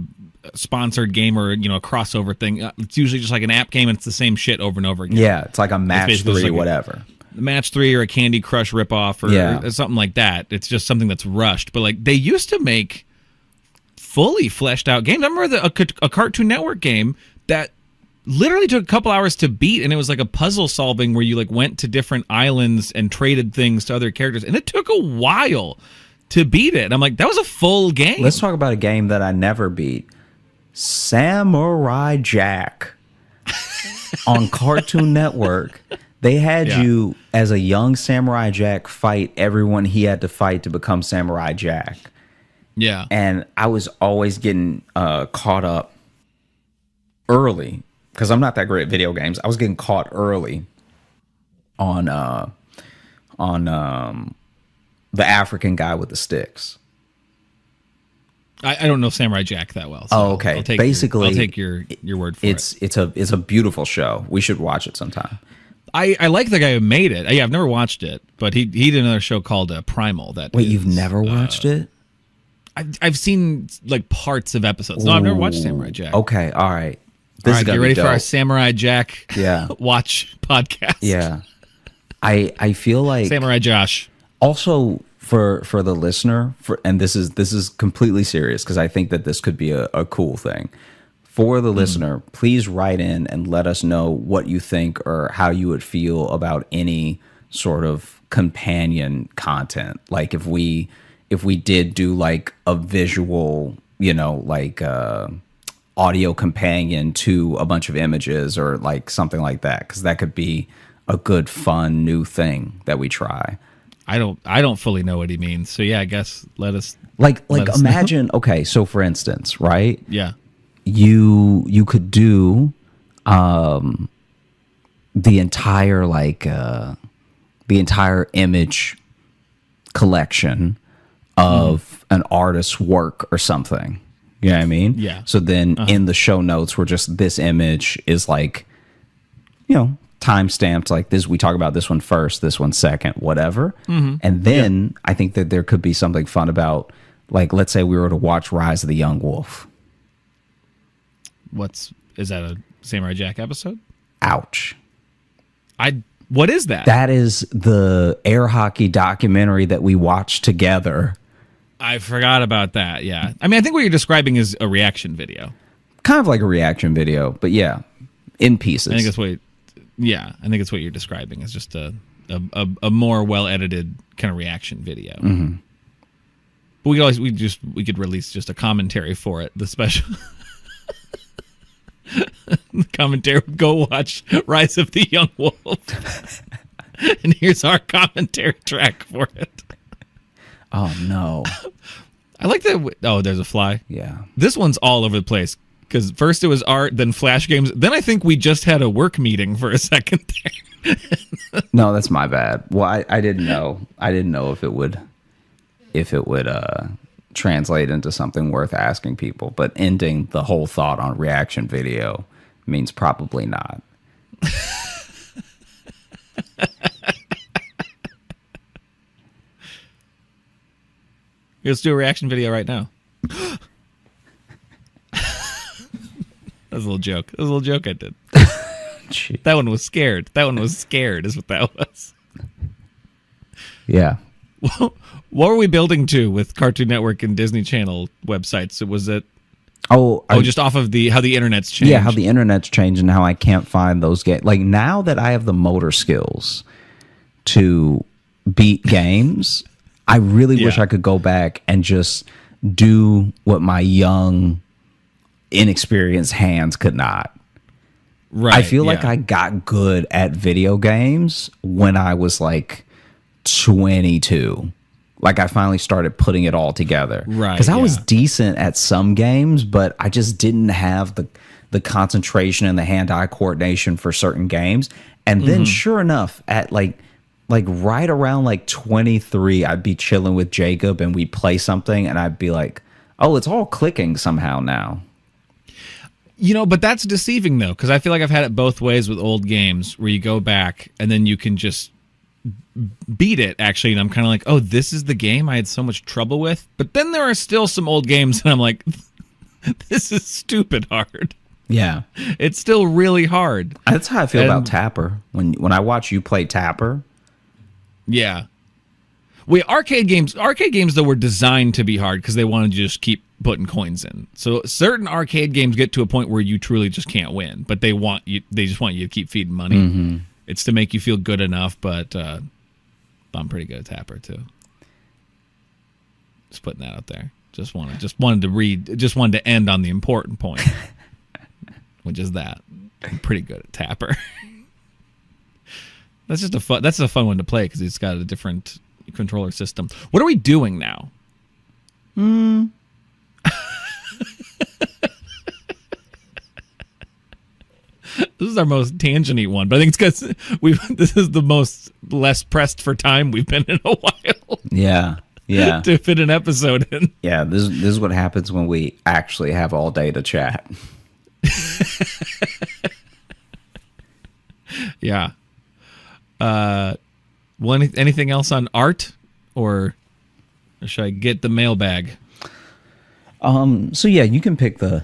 sponsored game or a crossover thing, it's usually just like an app game and it's the same shit over and over again. Yeah, it's like a match 3 like whatever. match 3 or a Candy Crush ripoff or something like that. It's just something that's rushed. But like they used to make fully fleshed out games. I remember a Cartoon Network game that literally took a couple hours to beat, and it was like a puzzle solving where you like went to different islands and traded things to other characters, and it took a while to beat it. And I'm like, that was a full game. Let's talk about a game that I never beat. Samurai Jack on Cartoon Network. They had you as a young Samurai Jack fight everyone he had to fight to become Samurai Jack. Yeah. And I was always getting caught up early because I'm not that great at video games. I was getting caught early on the African guy with the sticks. I don't know Samurai Jack that well. So okay. I'll take your word for it. It's a beautiful show. We should watch it sometime. I like the guy who made it. Yeah, I've never watched it, but he did another show called Primal. Wait, you've never watched it? I've seen like parts of episodes. No, I've never watched Samurai Jack. Okay, all right. Get ready for our Samurai Jack watch podcast. Yeah. I feel like Samurai Josh. Also for the listener, and this is completely serious because I think that this could be a cool thing. For the listener, please write in and let us know what you think or how you would feel about any sort of companion content. Like if we did do like a visual, like audio companion to a bunch of images or like something like that, because that could be a good, fun new thing that we try. I don't fully know what he means. So yeah, I guess let us imagine. Okay, so for instance, right? Yeah. You could do the entire image collection of an artist's work or something. You know what I mean? Yeah. So then in the show notes, we're just, this image is like, time stamped like this. We talk about this one first, this one second, whatever. Mm-hmm. And then I think that there could be something fun about, like, let's say we were to watch Rise of the Young Wolf. Is that a Samurai Jack episode? Ouch. What is that? That is the air hockey documentary that we watched together. I forgot about that. Yeah. I mean, I think what you're describing is a reaction video. Kind of like a reaction video, but yeah, in pieces. I think it's what you're describing is just a more well edited kind of reaction video. Mm-hmm. But we could release just a commentary for it. The special the commentary. Go watch Rise of the Young Wolf, and here's our commentary track for it. Oh no! I like that. Oh, there's a fly. Yeah. This one's all over the place because first it was art, then flash games. Then I think we just had a work meeting for a second there. No, that's my bad. Well, I didn't know. I didn't know if it would translate into something worth asking people. But ending the whole thought on reaction video means probably not. Let's do a reaction video right now. That was a little joke. That was a little joke I did. That one was scared. That one was scared is what that was. Yeah. Well, what were we building to with Cartoon Network and Disney Channel websites? Was it just off of how the internet's changed? Yeah, how the internet's changed and how I can't find those games. Like now that I have the motor skills to beat games, I really wish I could go back and just do what my young, inexperienced hands could not. Right. I feel like I got good at video games when I was like 22. Like I finally started putting it all together. Right. Because I was decent at some games, but I just didn't have the concentration and the hand-eye coordination for certain games. And then sure enough, at like right around like 23, I'd be chilling with Jacob and we'd play something and I'd be like, oh, it's all clicking somehow now. But that's deceiving though, because I feel like I've had it both ways with old games where you go back and then you can just beat it actually, and I'm kind of like, oh, this is the game I had so much trouble with. But then there are still some old games and I'm like, this is stupid hard. Yeah. It's still really hard. That's how I feel about Tapper. When I watch you play Tapper, Yeah. Arcade games though were designed to be hard because they wanted to just keep putting coins in. So certain arcade games get to a point where you truly just can't win, but they just want you to keep feeding money. Mm-hmm. It's to make you feel good enough, but I'm pretty good at Tapper too. Just putting that out there. Just wanted to end on the important point, which is that I'm pretty good at Tapper. That's a fun one to play because it's got a different controller system. What are we doing now? This is our most tangent-y one, but I think it's because this is the most less pressed for time we've been in a while. Yeah. To fit an episode in. Yeah, this is what happens when we actually have all day to chat. Yeah. Anything else on art, or should I get the mailbag? So yeah, you can pick the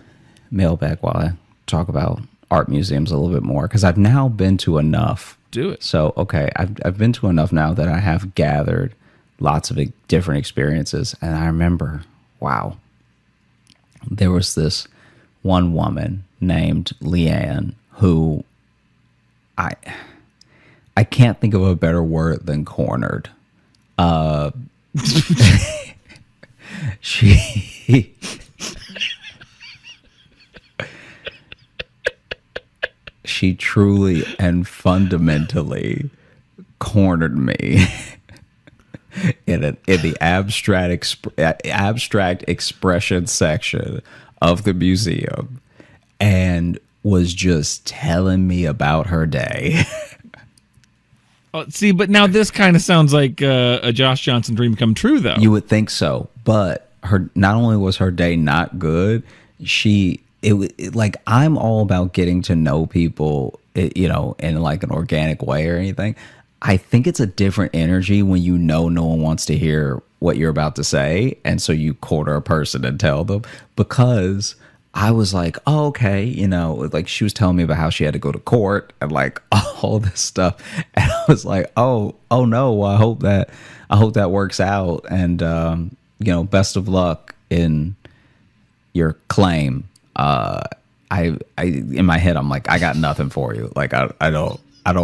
mailbag while I talk about art museums a little bit more, because I've now been to enough. Do it. So okay, I've been to enough now that I have gathered lots of different experiences, and I remember, wow, there was this one woman named Leanne who I can't think of a better word than cornered. She truly and fundamentally cornered me in the abstract expression section of the museum, and was just telling me about her day. Oh, see, but now this kind of sounds like a Josh Johnson dream come true, though. You would think so, but not only was her day not good, like, I'm all about getting to know people, in like an organic way or anything. I think it's a different energy when no one wants to hear what you're about to say, and so you corner a person and tell them, because I was like, oh, okay, like she was telling me about how she had to go to court and like all this stuff, and I was like, oh no, well, I hope that works out, and best of luck in your claim. I in my head I'm like, I got nothing for you. Like I don't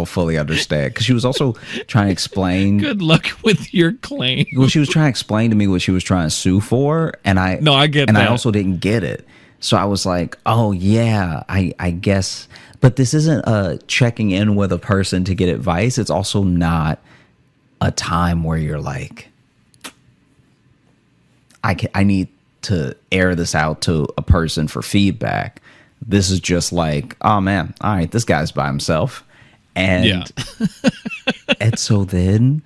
fully understand, because she was also trying to explain. Good luck with your claim. Well, she was trying to explain to me what she was trying to sue for, and I get that. I also didn't get it. So I was like, oh, yeah, I guess. But this isn't checking in with a person to get advice. It's also not a time where you're like, I need to air this out to a person for feedback. This is just like, oh, man, all right, this guy's by himself. And, yeah. And so then,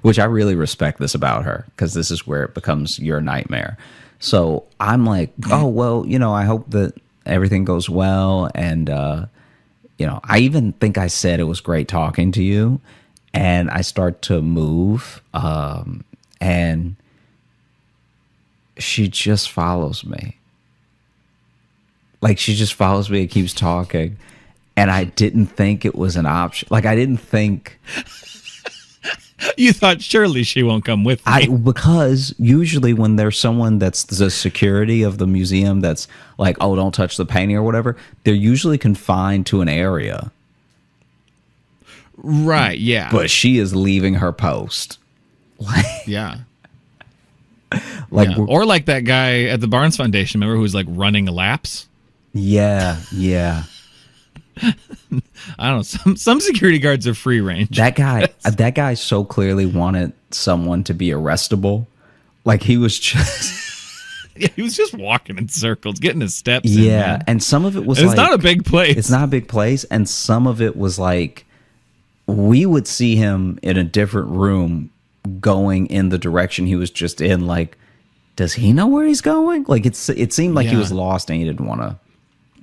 which I really respect this about her, because this is where it becomes your nightmare. So I'm like, oh, well, I hope that everything goes well. And, I even think I said it was great talking to you. And I start to move. And she just follows me. Like, she just follows me and keeps talking. And I didn't think it was an option. Like, I didn't think... You thought surely she won't come with me. Because usually when there's someone that's the security of the museum that's like, oh, don't touch the painting or whatever, they're usually confined to an area. Right, yeah. But she is leaving her post. Yeah. Or like that guy at the Barnes Foundation, remember, who was like running laps? Yeah. I don't know. Some security guards are free range. That guy so clearly wanted someone to be arrestable. Like, he was just... Yeah, he was just walking in circles, getting his steps in. Yeah, man. And some of it was it's not a big place. It's not a big place, and some of it was like, we would see him in a different room going in the direction he was just in. Like, does he know where he's going? Like, it seemed like he was lost and he didn't want to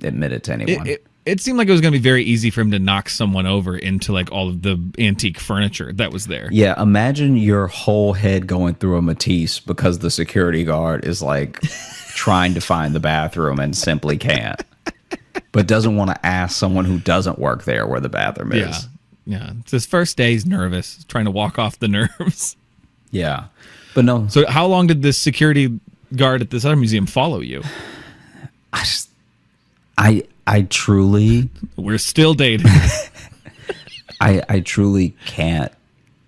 admit it to anyone. It seemed like it was going to be very easy for him to knock someone over into like all of the antique furniture that was there. Yeah, imagine your whole head going through a Matisse because the security guard is like trying to find the bathroom and simply can't, but doesn't want to ask someone who doesn't work there where the bathroom is. Yeah, it's his first day. He's nervous, trying to walk off the nerves. Yeah, but no. So how long did this security guard at this other museum follow you? I truly... We're still dating. I truly can't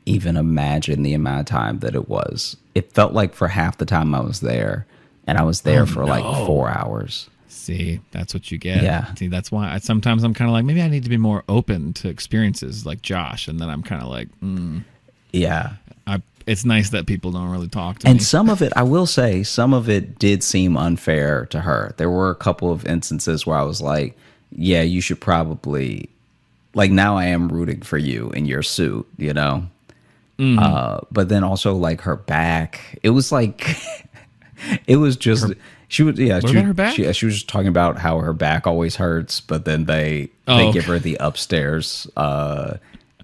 even imagine the amount of time that it was. It felt like for half the time I was there, and I was there for like 4 hours. See, that's what you get. Yeah. See, that's why sometimes I'm kind of like, maybe I need to be more open to experiences like Josh, and then I'm kind of like, Yeah. It's nice that people don't really talk to me. And some of it, I will say, some of it did seem unfair to her. There were a couple of instances where I was like, yeah, you should probably, like, now I am rooting for you in your suit, you know? But then also, like, her back, it was like, it was just, she was, yeah. What about her back? She was just talking about how her back always hurts, but then they give her the upstairs,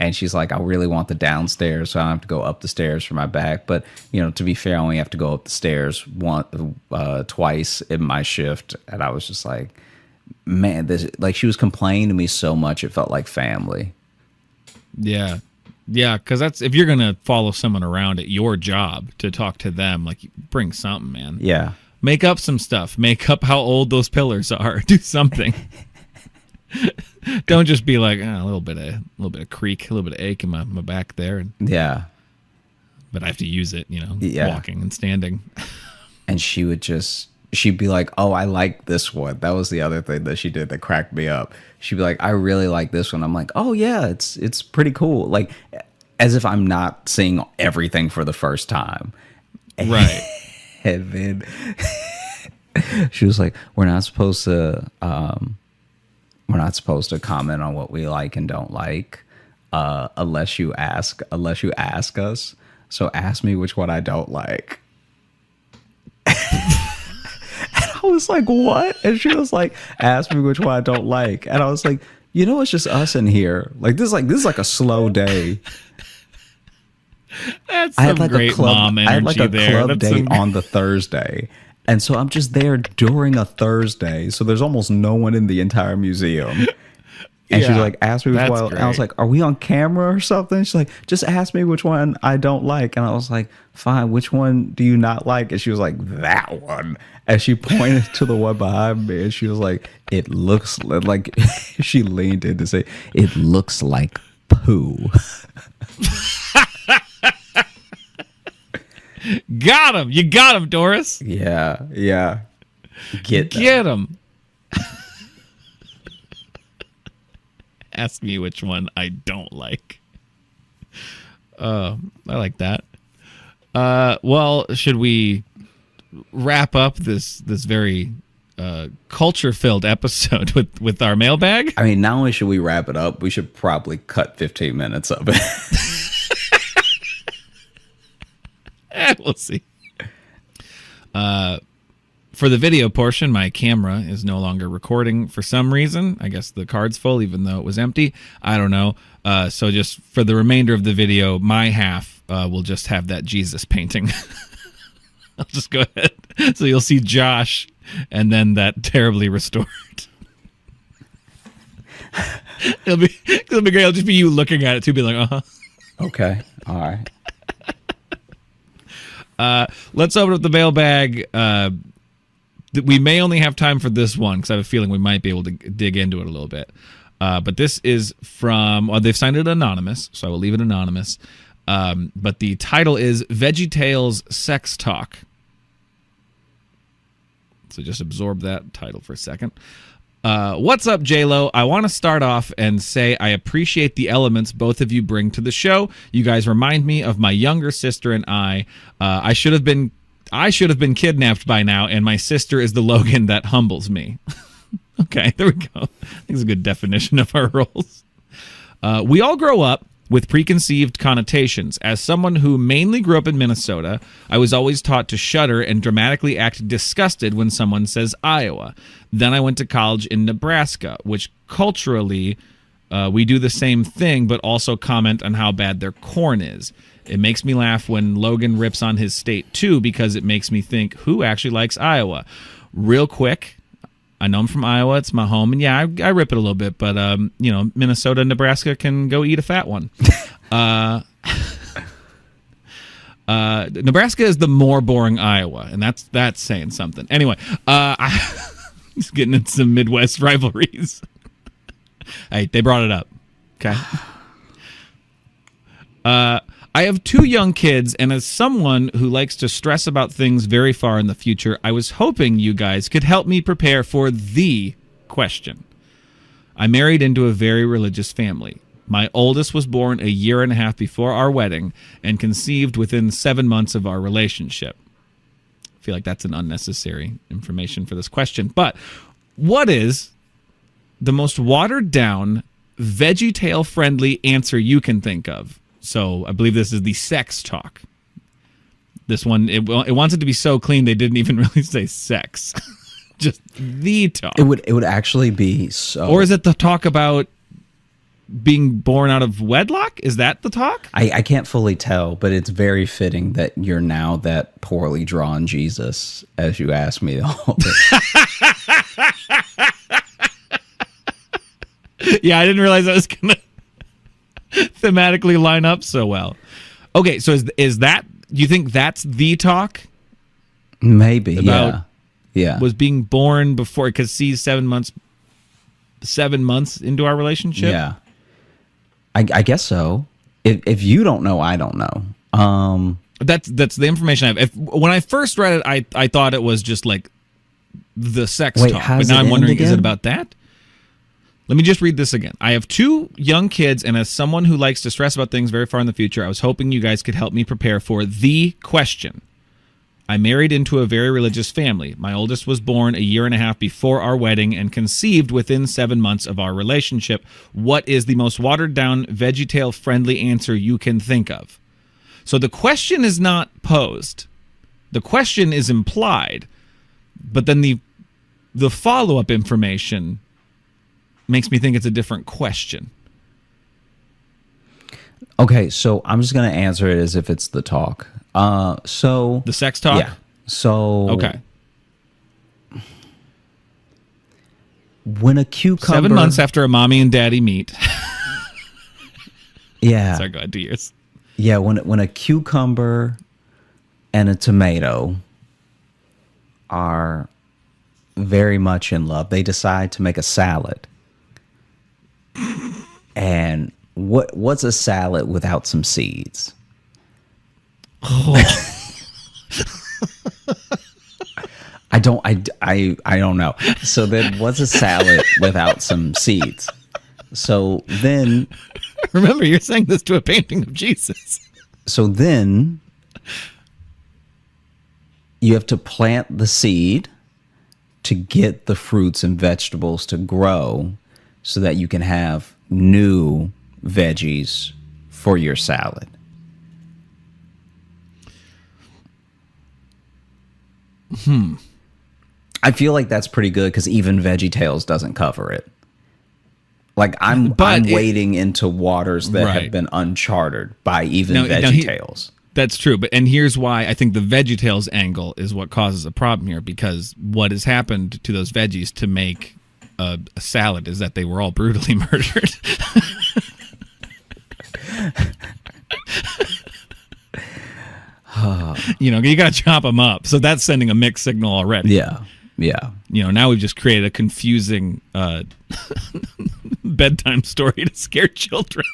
and she's like, I really want the downstairs, so I don't have to go up the stairs for my back. But, you know, to be fair, I only have to go up the stairs twice in my shift. And I was just like, man, this, like, she was complaining to me so much, it felt like family. Yeah. Yeah, because that's, if you're going to follow someone around at your job to talk to them, like, bring something, man. Yeah. Make up some stuff. Make up how old those pillars are. Do something. Don't just be like, a little bit of creak, a little bit of ache in my back there. Yeah. But I have to use it, you know, Yeah. walking and standing. And she'd be like, oh, I like this one. That was the other thing that she did that cracked me up. She'd be like, I really like this one. I'm like, oh yeah, it's pretty cool. Like, as if I'm not seeing everything for the first time. Right. And then she was like, we're not supposed to comment on what we like and don't like, unless you ask us. So ask me which one I don't like. And I was like, what? And she was like, ask me which one I don't like. And I was like, you know, it's just us in here. Like, this is like a slow day. That's some great mom energy. I had like a there. club date on the Thursday. And so I'm just there during a Thursday. So there's almost no one in the entire museum. And she was like, ask me which one. And I was like, are we on camera or something? She's like, just ask me which one I don't like. And I was like, fine, which one do you not like? And she was like, that one. And she pointed to the one behind me. And she was like, it looks like, she leaned in to say, it looks like poo. Got him. You got him, Doris. Yeah. Yeah. Get him. Ask me which one I don't like. I like that. Well, should we wrap up this very culture-filled episode with our mailbag? I mean, not only should we wrap it up, we should probably cut 15 minutes of it. We'll see. For the video portion, my camera is no longer recording for some reason. I guess the card's full, even though it was empty. I don't know. So just for the remainder of the video, my half will just have that Jesus painting. I'll just go ahead. So you'll see Josh and then that terribly restored. It'll be great. It'll just be you looking at it too, be like, uh-huh. Okay. All right. Let's open up the mailbag. We may only have time for this one because I have a feeling we might be able to dig into it a little bit. But this is from, they've signed it anonymous, so I will leave it anonymous. But the title is VeggieTales Sex Talk. So just absorb that title for a second. What's up, J-Lo? I want to start off and say I appreciate the elements both of you bring to the show. You guys remind me of my younger sister and I. I should have been kidnapped by now, and my sister is the Logan that humbles me. Okay, there we go. I think it's a good definition of our roles. We all grow up with preconceived connotations. As someone who mainly grew up in Minnesota, I was always taught to shudder and dramatically act disgusted when someone says Iowa. Then I went to college in Nebraska, which culturally we do the same thing, but also comment on how bad their corn is. It makes me laugh when Logan rips on his state too, because it makes me think, who actually likes Iowa? Real quick, I know I'm from Iowa. It's my home. And yeah, I rip it a little bit, but, Minnesota and Nebraska can go eat a fat one. Nebraska is the more boring Iowa, and that's saying something. Anyway, I was getting into some Midwest rivalries. Hey, they brought it up. Okay. I have 2 young kids, and as someone who likes to stress about things very far in the future, I was hoping you guys could help me prepare for the question. I married into a very religious family. My oldest was born a year and a half before our wedding and conceived within 7 months of our relationship. I feel like that's an unnecessary information for this question. But what is the most watered-down, VeggieTale-friendly answer you can think of? So I believe this is the sex talk. This one, it wants it to be so clean they didn't even really say sex. Just the talk. It would actually be so. Or is it the talk about being born out of wedlock? Is that the talk? I can't fully tell, but it's very fitting that you're now that poorly drawn Jesus, as you asked me all Yeah, I didn't realize I was going to thematically line up so well. Okay, so is that, do you think that's the talk? Maybe, yeah. Was being born before, because she's 7 months into our relationship? Yeah. I guess so. If you don't know, I don't know. That's the information I have. When I first read it, I thought it was just like the sex talk. But now I'm wondering, is it about that? Let me just read this again. I have 2 young kids, and as someone who likes to stress about things very far in the future, I was hoping you guys could help me prepare for the question. I married into a very religious family. My oldest was born a year and a half before our wedding and conceived within 7 months of our relationship. What is the most watered-down, VeggieTale-friendly answer you can think of? So the question is not posed. The question is implied. But then the follow-up information makes me think it's a different question. Okay, so I'm just going to answer it as if it's the talk. So the sex talk? Yeah. So okay. When a cucumber 7 months after a mommy and daddy meet. Yeah. Sorry, go ahead, 2 years. Yeah, when a cucumber and a tomato are very much in love, they decide to make a salad. And what's a salad without some seeds? Oh. I don't know. So then what's a salad without some seeds? So then remember, you're saying this to a painting of Jesus. So then you have to plant the seed to get the fruits and vegetables to grow so that you can have new veggies for your salad. I feel like that's pretty good because even VeggieTales doesn't cover it. Like I'm wading into waters that have been uncharted by even VeggieTales. That's true, and here's why I think the VeggieTales angle is what causes a problem here, because what has happened to those veggies to make a salad is that they were all brutally murdered. You got to chop them up, so that's sending a mixed signal already. Yeah. Now we've just created a confusing bedtime story to scare children.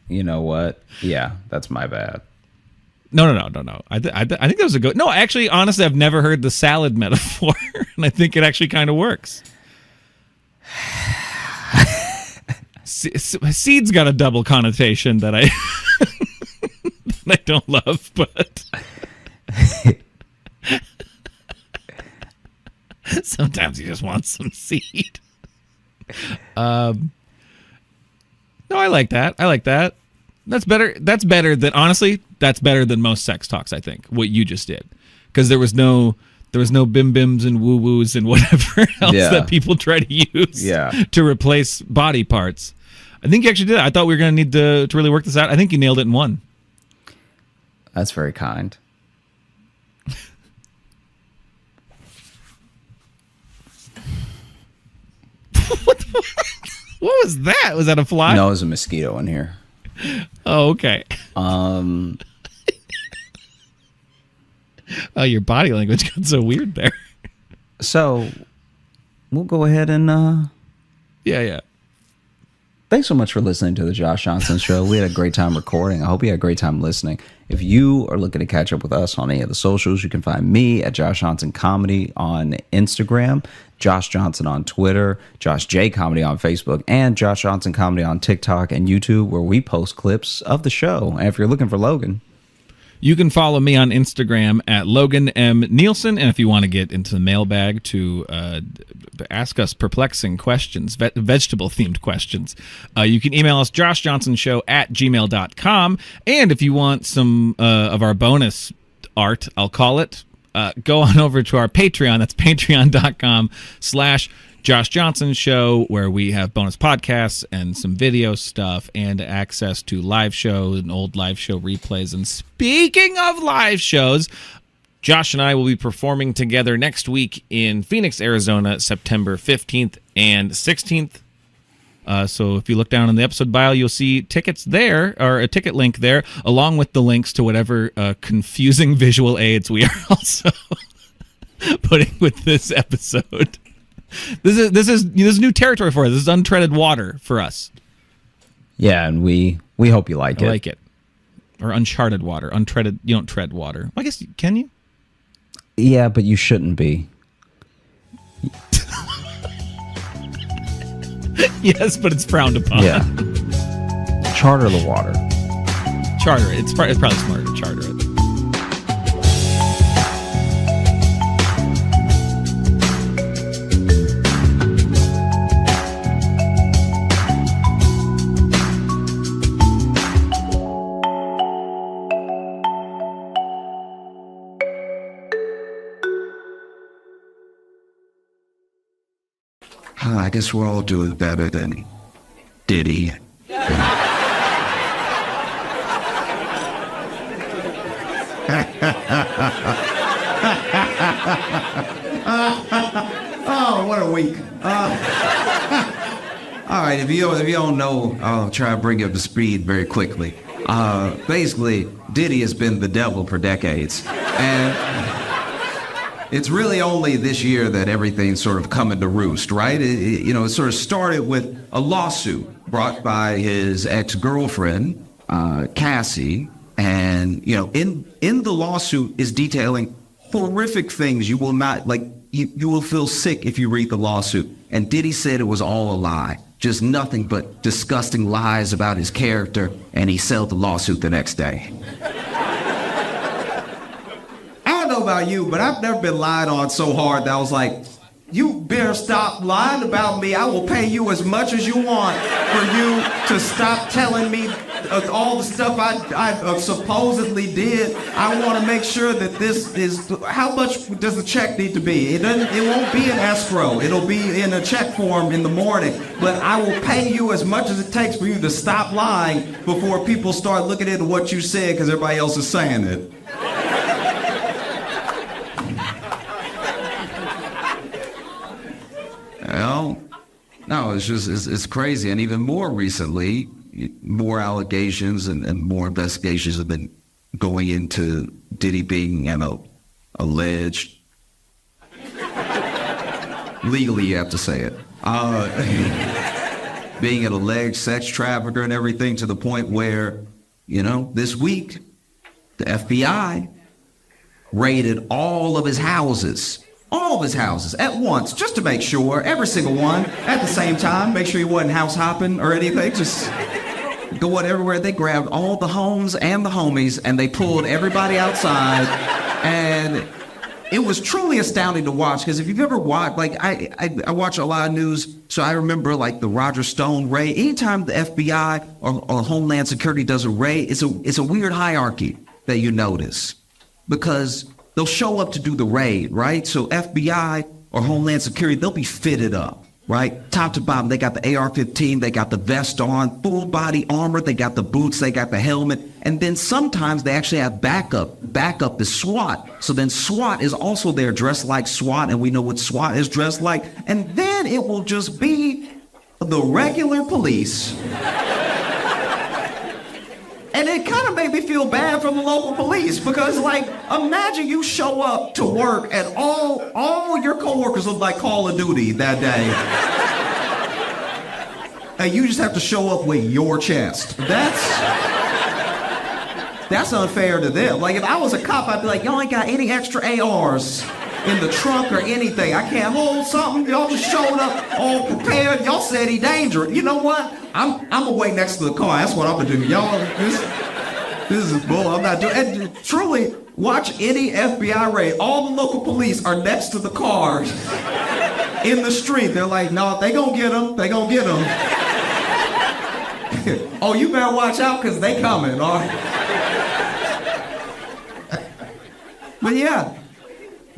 You know what? Yeah, that's my bad. No. I think that was a good. No, actually, honestly, I've never heard the salad metaphor, and I think it actually kind of works. Seed's got a double connotation that I don't love, but sometimes you just want some seed. No, I like that. That's better than, honestly, that's better than most sex talks, I think, what you just did. Because there was no bim bims and woo woos and whatever else that people try to use to replace body parts. I think you actually did. I thought we were going to need to really work this out. I think you nailed it in one. That's very kind. What was that? Was that a fly? No, there's a mosquito in here. Oh, okay. Um, Oh, your body language got so weird there. So we'll go ahead and Yeah. thanks so much for listening to the Josh Johnson Show. We had a great time recording. I hope you had a great time listening. If you are looking to catch up with us on any of the socials, you can find me at Josh Johnson Comedy on Instagram, Josh Johnson on Twitter, Josh J Comedy on Facebook, and Josh Johnson Comedy on TikTok and YouTube, where we post clips of the show. And if you're looking for Logan, you can follow me on Instagram at Logan M. Nielsen. And if you want to get into the mailbag to ask us perplexing questions, vegetable-themed questions, you can email us, joshjohnsonshow@gmail.com. And if you want some of our bonus art, I'll call it, go on over to our Patreon. That's patreon.com/Josh Johnson Show, where we have bonus podcasts and some video stuff and access to live shows and old live show replays. And speaking of live shows, Josh and I will be performing together next week in Phoenix, Arizona, September 15th and 16th. So if you look down in the episode bio, you'll see tickets there, or a ticket link there, along with the links to whatever confusing visual aids we are also putting with this episode. This is new territory for us. This is untreaded water for us. yeah, and we hope you like it. I like it. Or uncharted water. Untreaded. You don't tread water. I guess, can you? Yeah, but you shouldn't be. Yes, but it's frowned upon. Yeah. Charter the water. Charter it. It's probably smarter to charter it. I guess we're all doing better than Diddy. Oh, what a week. All right, if you don't know, I'll try to bring you up to speed very quickly. Basically, Diddy has been the devil for decades. And it's really only this year that everything's sort of coming to roost, right? It sort of started with a lawsuit brought by his ex-girlfriend, Cassie. And, in the lawsuit is detailing horrific things you will not, you will feel sick if you read the lawsuit. And Diddy said it was all a lie. Just nothing but disgusting lies about his character. And he settled the lawsuit the next day. I don't know about you, but I've never been lied on so hard that I was like, you better stop lying about me. I will pay you as much as you want for you to stop telling me all the stuff I supposedly did. I want to make sure that this is, how much does the check need to be? It won't be in escrow. It'll be in a check form in the morning. But I will pay you as much as it takes for you to stop lying before people start looking into what you said because everybody else is saying it. Well, no, it's crazy. And even more recently, more allegations and more investigations have been going into Diddy being alleged. Legally, you have to say it. Being an alleged sex trafficker and everything, to the point where, this week, the FBI raided all of his houses. All of his houses at once, just to make sure, every single one at the same time, make sure he wasn't house hopping or anything, just going everywhere. They grabbed all the homes and the homies and they pulled everybody outside. And it was truly astounding to watch, because if you've ever watched, I watch a lot of news, so I remember the Roger Stone raid. Anytime the FBI or Homeland Security does a raid, it's a weird hierarchy that you notice, because they'll show up to do the raid, right? So FBI or Homeland Security, they'll be fitted up. right? Top to bottom, they got the AR-15, they got the vest on, full body armor, they got the boots, they got the helmet, and then sometimes they actually have backup. Backup is SWAT. So then SWAT is also there dressed like SWAT, and we know what SWAT is dressed like. And then it will just be the regular police. And it kind of made me feel bad for the local police because, like, imagine you show up to work and all your coworkers look like Call of Duty that day. And you just have to show up with your chest. That's unfair to them. Like, if I was a cop, I'd be like, y'all ain't got any extra ARs in the trunk or anything. I can't hold something. Y'all just showed up all prepared. Y'all said he dangerous. You know what? I'm gonna wait next to the car. That's what I'm gonna do. Y'all, this is bull. I'm not doing. And truly, watch any FBI raid. All the local police are next to the cars in the street. They're like, no, they gonna get him. They gonna get him. Oh, you better watch out because they coming. All right. But yeah.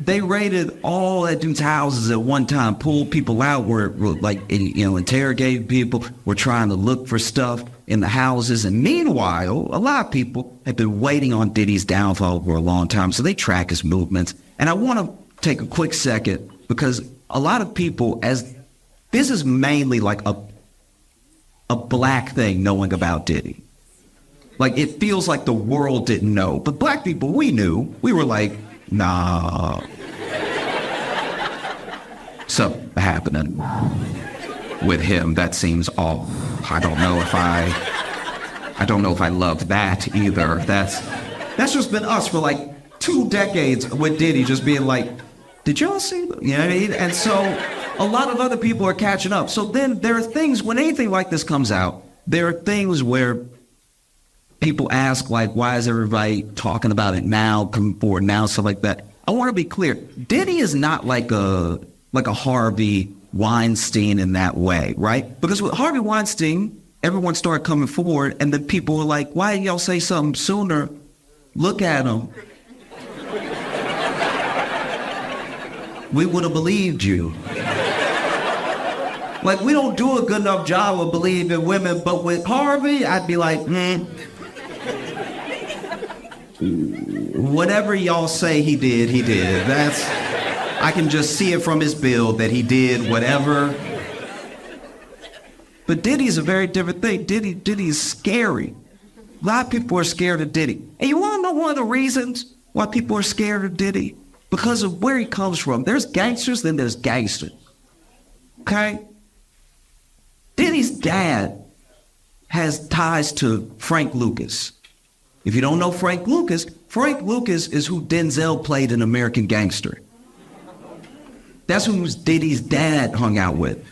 They raided all that dude's houses at one time, pulled people out, were like, interrogating people, were trying to look for stuff in the houses. And meanwhile, a lot of people have been waiting on Diddy's downfall for a long time, so they track his movements. And I want to take a quick second because a lot of people, as this is mainly like a black thing knowing about Diddy. Like, it feels like the world didn't know. But black people, we knew. We were like, nah. Something happening with him that seems off. I don't know if I love that either. That's just been us for like 2 decades with Diddy just being like, did y'all see that? You know what I mean? And so a lot of other people are catching up. So then there are things, when anything like this comes out, there are things where people ask, like, why is everybody talking about it now, coming forward now, stuff like that. I want to be clear. Diddy is not like a Harvey Weinstein in that way, right? Because with Harvey Weinstein, everyone started coming forward, and then people were like, why didn't y'all say something sooner? Look at him. We would have believed you. Like, we don't do a good enough job of believing women, but with Harvey, I'd be like, whatever y'all say he did, he did. I can just see it from his build that he did whatever. But Diddy's a very different thing. Diddy's scary. A lot of people are scared of Diddy. And you want to know one of the reasons why people are scared of Diddy? Because of where he comes from. There's gangsters, then there's gangsters. Okay? Diddy's dad has ties to Frank Lucas. If you don't know Frank Lucas is who Denzel played in American Gangster. That's who Diddy's dad hung out with.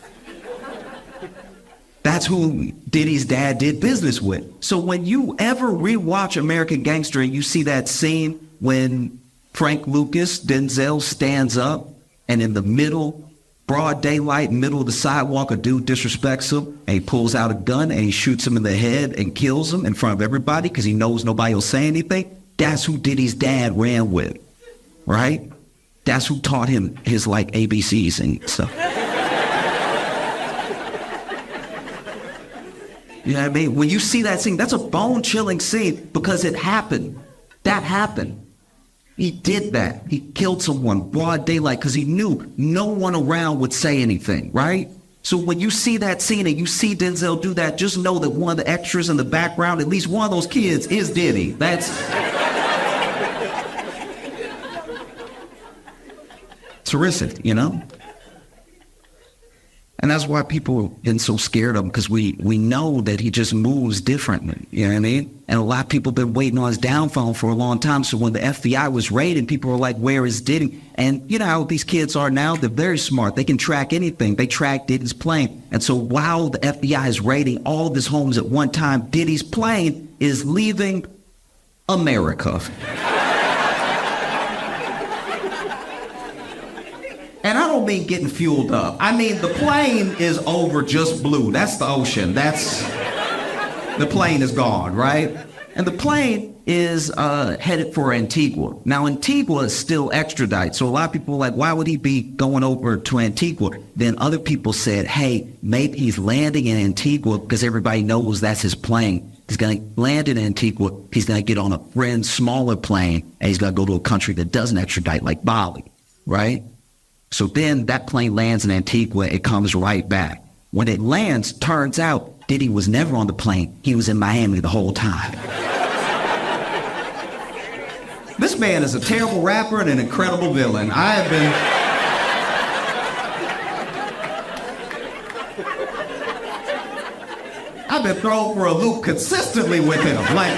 That's who Diddy's dad did business with. So when you ever rewatch American Gangster and you see that scene when Frank Lucas, Denzel, stands up and in the middle, broad daylight, middle of the sidewalk, a dude disrespects him and he pulls out a gun and he shoots him in the head and kills him in front of everybody because he knows nobody will say anything. That's who Diddy's dad ran with, right? That's who taught him his like ABCs and stuff. You know what I mean? When you see that scene, that's a bone-chilling scene because it happened. That happened. He did that. He killed someone broad daylight because he knew no one around would say anything, right? So when you see that scene and you see Denzel do that, just know that one of the extras in the background, at least one of those kids, is Diddy. That's terrific, you know? And that's why people have been so scared of him, because we know that he just moves differently, you know what I mean? And a lot of people have been waiting on his downfall for a long time. So when the FBI was raiding, people were like, where is Diddy? And you know how these kids are now? They're very smart. They can track anything. They track Diddy's plane. And so while the FBI is raiding all of his homes at one time, Diddy's plane is leaving America. And I don't mean getting fueled up. I mean, the plane is over just blue. That's the ocean. The plane is gone, right? And the plane is headed for Antigua. Now, Antigua is still extradite. So a lot of people are like, why would he be going over to Antigua? Then other people said, hey, maybe he's landing in Antigua because everybody knows that's his plane. He's going to land in Antigua. He's going to get on a friend's smaller plane, and he's going to go to a country that doesn't extradite, like Bali, right? So then that plane lands in Antigua. It comes right back. When it lands, turns out Diddy was never on the plane. He was in Miami the whole time. This man is a terrible rapper and an incredible villain. I've been thrown for a loop consistently with him. Like,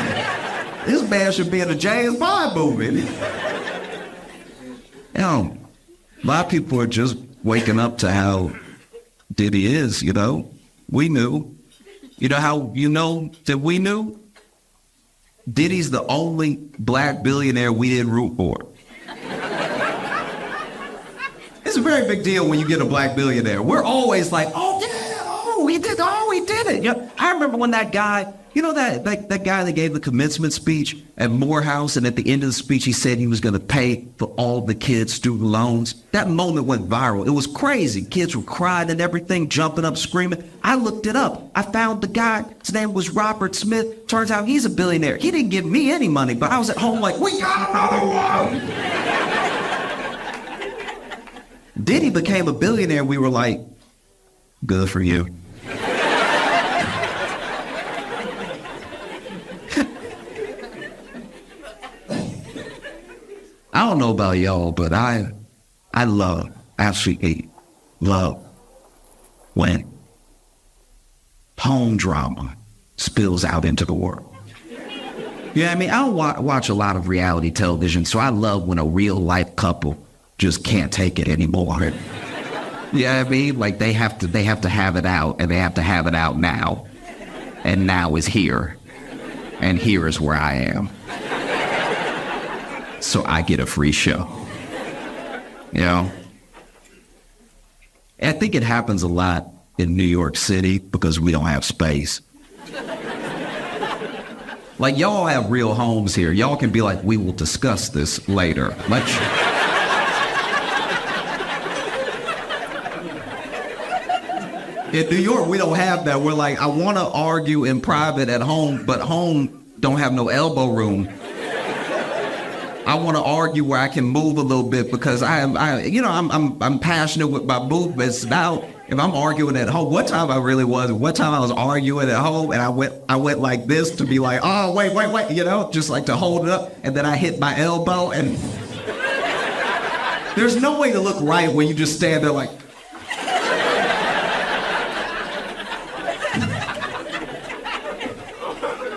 this man should be in a James Bond movie. You know, a lot of people are just waking up to how Diddy is, you know. We knew. You know how you know that we knew? Diddy's the only black billionaire we didn't root for. It's a very big deal when you get a black billionaire. We're always like, oh yeah, oh he did it. You know, I remember when that guy, you know that guy that gave the commencement speech at Morehouse, and at the end of the speech he said he was going to pay for all the kids' student loans. That moment went viral. It was crazy. Kids were crying and everything, jumping up, screaming. I looked it up. I found the guy. His name was Robert Smith. Turns out he's a billionaire. He didn't give me any money, but I was at home like, we got another one. Diddy became a billionaire. We were like, good for you. I don't know about y'all, but I absolutely love when home drama spills out into the world. Yeah, I mean, I don't watch a lot of reality television, so I love when a real life couple just can't take it anymore. Yeah, I mean, like they have to have it out, and they have to have it out now, and now is here, and here is where I am. So I get a free show. You know? I think it happens a lot in New York City because we don't have space. Like, y'all have real homes here. Y'all can be like, we will discuss this later. In New York, we don't have that. We're like, I want to argue in private at home, but home don't have no elbow room. I want to argue where I can move a little bit because I'm passionate with my movements. Now, if I'm arguing at home, one time I was arguing at home, and I went like this to be like, oh, wait, you know, just like to hold it up, and then I hit my elbow, and there's no way to look right when you just stand there like,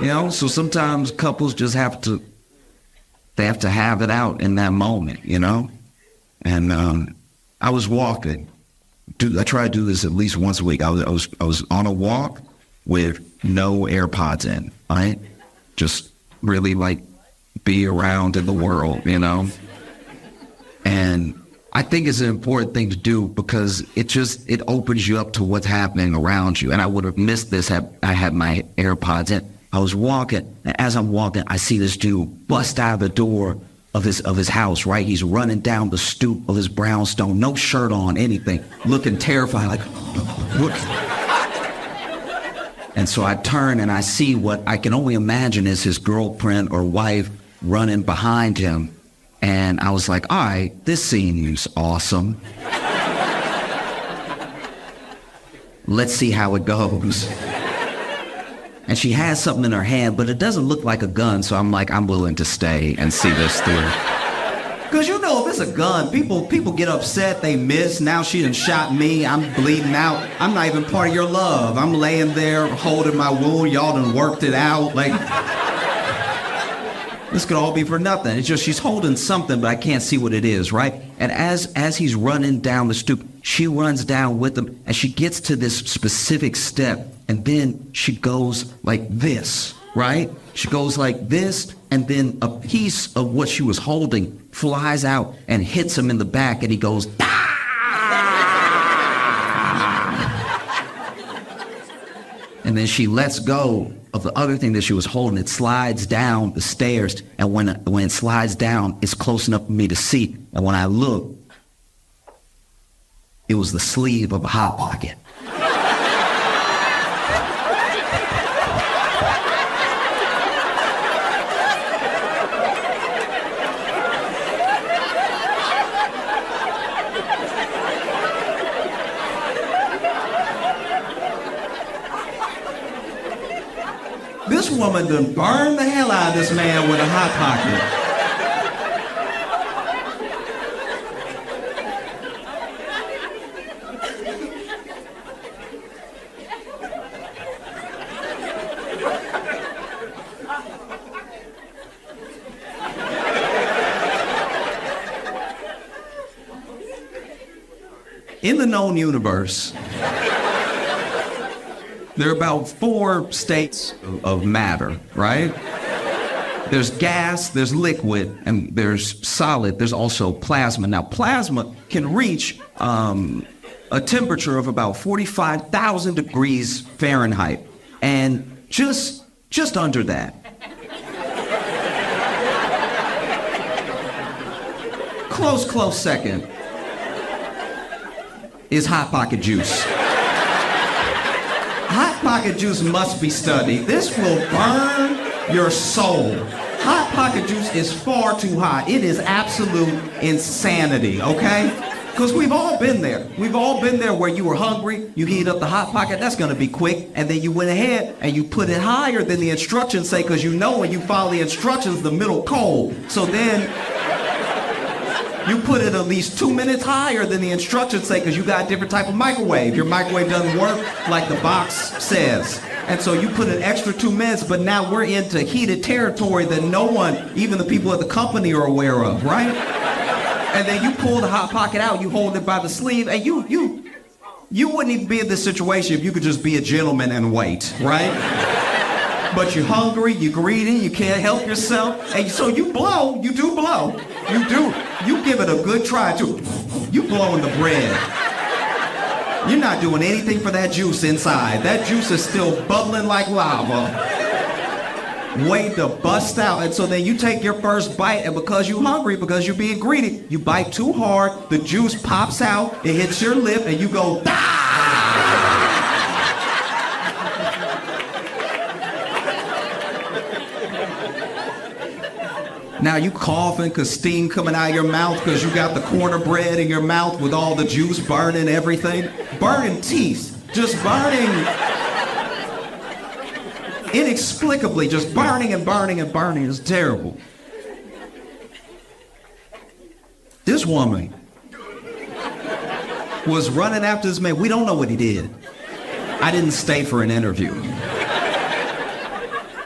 you know. So sometimes couples just have to have it out in that moment, you know? And I was walking. I try to do this at least once a week. I was on a walk with no AirPods in, right? Just really like be around in the world, you know? And I think it's an important thing to do because it opens you up to what's happening around you. And I would have missed this had I had my AirPods in. I was walking, and as I'm walking, I see this dude bust out of the door of his house, right? He's running down the stoop of his brownstone, no shirt on, anything, looking terrified, like, what? And so I turn and I see what I can only imagine is his girlfriend or wife running behind him. And I was like, all right, this seems awesome. Let's see how it goes. And she has something in her hand, but it doesn't look like a gun, so I'm like, I'm willing to stay and see this through. Because you know, if it's a gun, people get upset, they miss. Now she done shot me, I'm bleeding out. I'm not even part of your love. I'm laying there holding my wound, y'all done worked it out. Like, this could all be for nothing. It's just she's holding something, but I can't see what it is, right? And as he's running down the stoop, she runs down with him, and she gets to this specific step. And then she goes like this, right? She goes like this, and then a piece of what she was holding flies out and hits him in the back, and he goes, ah! And then she lets go of the other thing that she was holding. It slides down the stairs. And when it slides down, it's close enough for me to see. And when I look, it was the sleeve of a Hot Pocket. This woman done burned the hell out of this man with a Hot Pocket. In the known universe, there are about 4 states of matter, right? There's gas, there's liquid, and there's solid. There's also plasma. Now, plasma can reach a temperature of about 45,000 degrees Fahrenheit, and just under that. Close second is Hot Pocket juice. Hot Pocket juice must be studied. This will burn your soul. Hot Pocket juice is far too hot. It is absolute insanity, okay? Because we've all been there. We've all been there where you were hungry, you heat up the Hot Pocket, that's gonna be quick, and then you went ahead and you put it higher than the instructions say, because you know when you follow the instructions, the middle cold. So then you put it at least 2 minutes higher than the instructions say, because you got a different type of microwave. Your microwave doesn't work like the box says. And so you put an extra 2 minutes, but now we're into heated territory that no one, even the people at the company, are aware of, right? And then you pull the Hot Pocket out, you hold it by the sleeve, and you wouldn't even be in this situation if you could just be a gentleman and wait, right? But you're hungry, you're greedy, you can't help yourself, and so you blow, you do blow. You do. You give it a good try, too. You blowing the bread. You're not doing anything for that juice inside. That juice is still bubbling like lava. Wait to bust out. And so then you take your first bite, and because you're hungry, because you're being greedy, you bite too hard, the juice pops out, it hits your lip, and you go, ah! Now you coughing because steam coming out of your mouth because you got the corner bread in your mouth with all the juice burning everything. Burning teeth. Just burning. Inexplicably, just burning and burning and burning. It's terrible. This woman was running after this man. We don't know what he did. I didn't stay for an interview.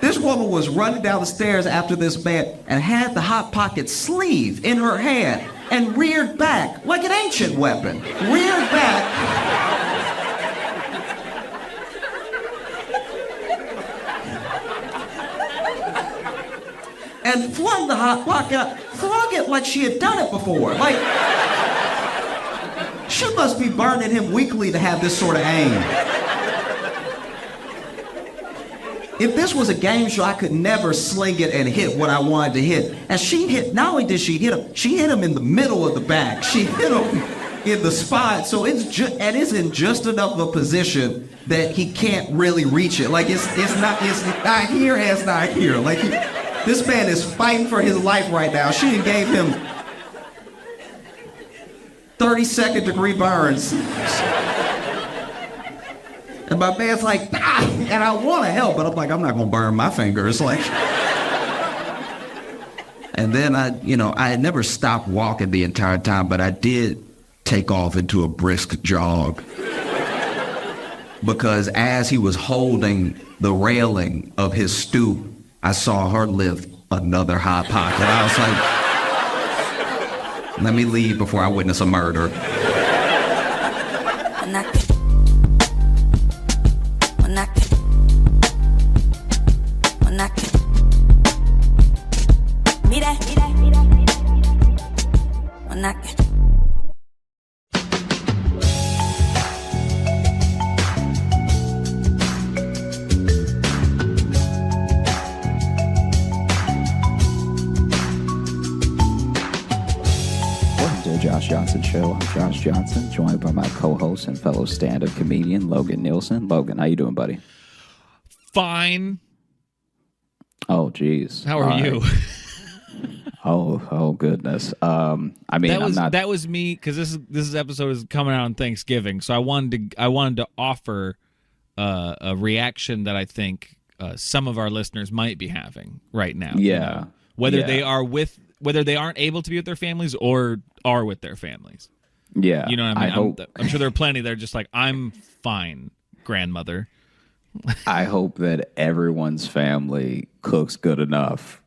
This woman was running down the stairs after this man and had the Hot Pocket sleeve in her hand and reared back like an ancient weapon. Reared back. And flung the Hot Pocket out, flung it like she had done it before. Like, she must be burning him weekly to have this sort of aim. If this was a game show, I could never sling it and hit what I wanted to hit. And she hit, not only did she hit him in the middle of the back. She hit him in the spot. So it's in just enough of a position that he can't really reach it. Like it's not here, it's not here. Like this man is fighting for his life right now. She gave him 30-second degree burns. And my man's like, ah, and I want to help, but I'm like, I'm not going to burn my fingers. Like, and then I had never stopped walking the entire time, but I did take off into a brisk jog. Because as he was holding the railing of his stoop, I saw her lift another Hot Pocket. I was like, let me leave before I witness a murder. Show. I'm Josh Johnson, joined by my co-host and fellow stand-up comedian, Logan Nielsen. Logan, how you doing, buddy? Fine. Oh, geez. How are you? Oh, goodness. I mean, that was me, because this episode is coming out on Thanksgiving, so I wanted to offer a reaction that I think some of our listeners might be having right now. Yeah. You know? Whether they aren't able to be with their families or are with their families. Yeah. You know what I mean? I'm sure there are plenty that are just like, I'm fine, grandmother. I hope that everyone's family cooks good enough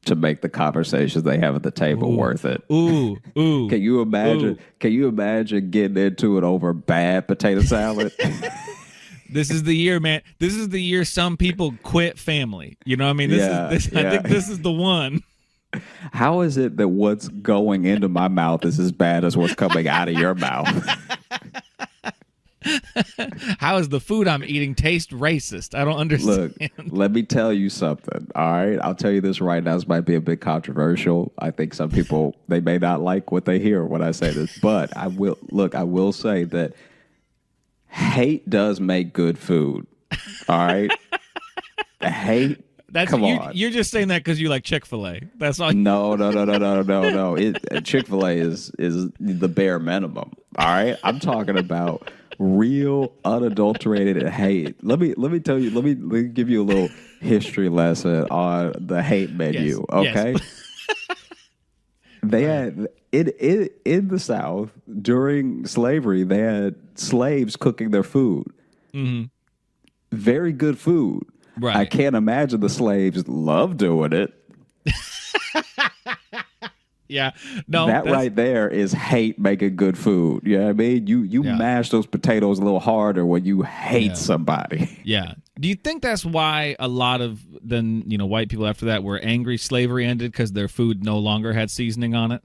to make the conversations they have at the table worth it. Ooh. Can you imagine? Ooh. Can you imagine getting into it over bad potato salad? This is the year, man. This is the year some people quit family. You know what I mean? I think this is the one. How is it that what's going into my mouth is as bad as what's coming out of your mouth? How is the food I'm eating taste racist? I don't understand. Look, let me tell you something. All right, I'll tell you this right now. This might be a bit controversial. I think some people, they may not like what they hear when I say this, but I will say that hate does make good food. All right, hate. Come on. You're just saying that because you like Chick-fil-A. That's all. No. Chick-fil-A is the bare minimum. All right, I'm talking about real unadulterated hate. Let me tell you. Let me give you a little history lesson on the hate menu. Yes, okay. yes. They had in the South during slavery. They had slaves cooking their food. Mm-hmm. Very good food. Right. I can't imagine the slaves love doing it. Yeah. No. That right there is hate making good food. You know what I mean? You mash those potatoes a little harder when you hate somebody. Yeah. Do you think that's why a lot of white people after that were angry slavery ended, because their food no longer had seasoning on it?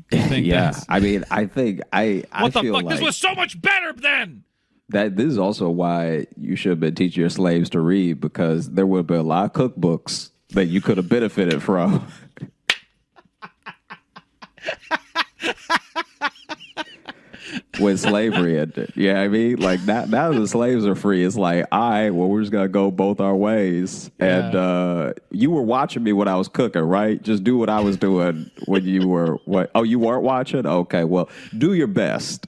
Do you think I mean, I think what the feel fuck? like This was so much better then. that this is also why you should have been teaching your slaves to read, because there would have been a lot of cookbooks that you could have benefited from. When slavery ended. Yeah, I mean, like now the slaves are free. It's like, all right, well, we're just gonna go both our ways. And you were watching me when I was cooking, right? Just do what I was doing when you were what? Oh, you weren't watching? Okay, well, do your best.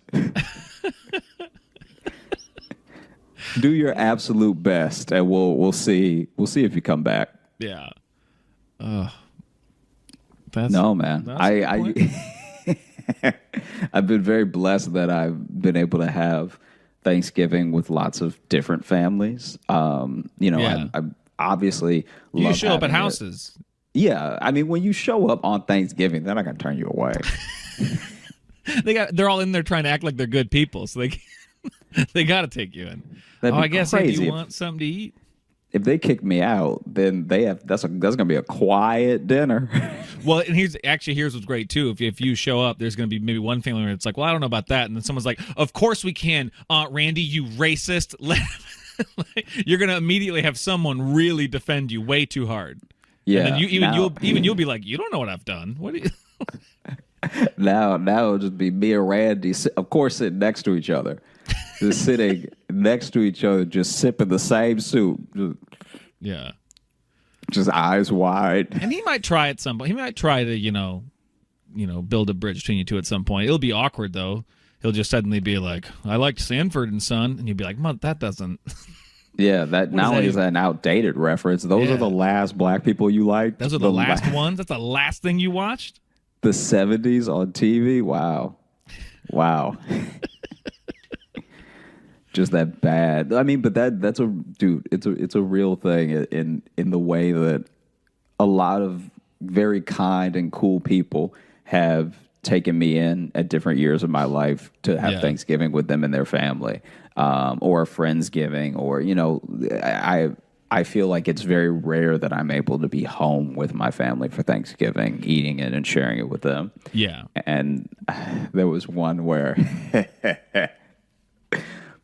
Do your absolute best, and we'll see if you come back. Yeah. Man. I've been very blessed that I've been able to have Thanksgiving with lots of different families. I obviously love you show up at having houses. Yeah, I mean, when you show up on Thanksgiving, they're not gonna turn you away. They're all in there trying to act like they're good people, so they got to take you in. I guess crazy. If you want something to eat. If they kick me out, then that's gonna be a quiet dinner. Well, and here's what's great too. If you show up, there's gonna be maybe one family where it's like, well, I don't know about that, and then someone's like, of course we can, Aunt Randy, you racist. You're gonna immediately have someone really defend you way too hard. Yeah. And then you'll be like, you don't know what I've done. What do you? Now it'll just be me and Randy, of course, sitting next to each other. Just sitting next to each other, just sipping the same soup. Just eyes wide. And he might try at some point. He might try to, build a bridge between you two at some point. It'll be awkward, though. He'll just suddenly be like, I liked Sanford and Son. And you'll be like, that doesn't. Yeah, that not only is that an outdated reference, those are the last black people you liked. Those are the last ones? That's the last thing you watched? The 70s on TV? Wow. Just that bad. I mean, but that's it's a real thing in the way that a lot of very kind and cool people have taken me in at different years of my life to have Thanksgiving with them and their family, or a Friendsgiving, or I feel like it's very rare that I'm able to be home with my family for Thanksgiving, eating it and sharing it with them. Yeah. And there was one where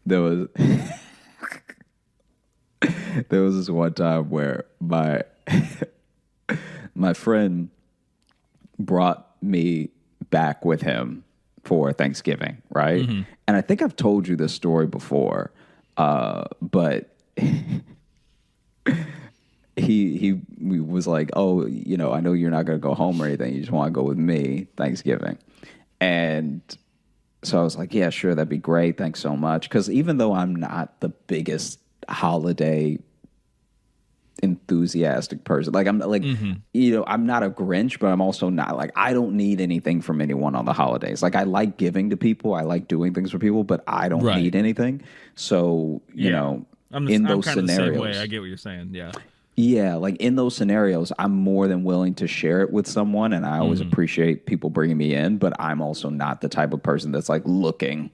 there was this one time where my friend brought me back with him for Thanksgiving, right? Mm-hmm. And I think I've told you this story before, but he was like, oh, you know, I know you're not going to go home or anything. You just want to go with me Thanksgiving. And so I was like, yeah, sure, that'd be great. Thanks so much. Because even though I'm not the biggest holiday enthusiastic person, like I'm like, you know, I'm not a Grinch, but I'm also not like, I don't need anything from anyone on the holidays. Like I like giving to people, I like doing things for people, but I don't need anything. So you know, in those scenarios, the same way. I get what you're saying. Yeah. Yeah, like in those scenarios, I'm more than willing to share it with someone, and I always appreciate people bringing me in, but I'm also not the type of person that's like looking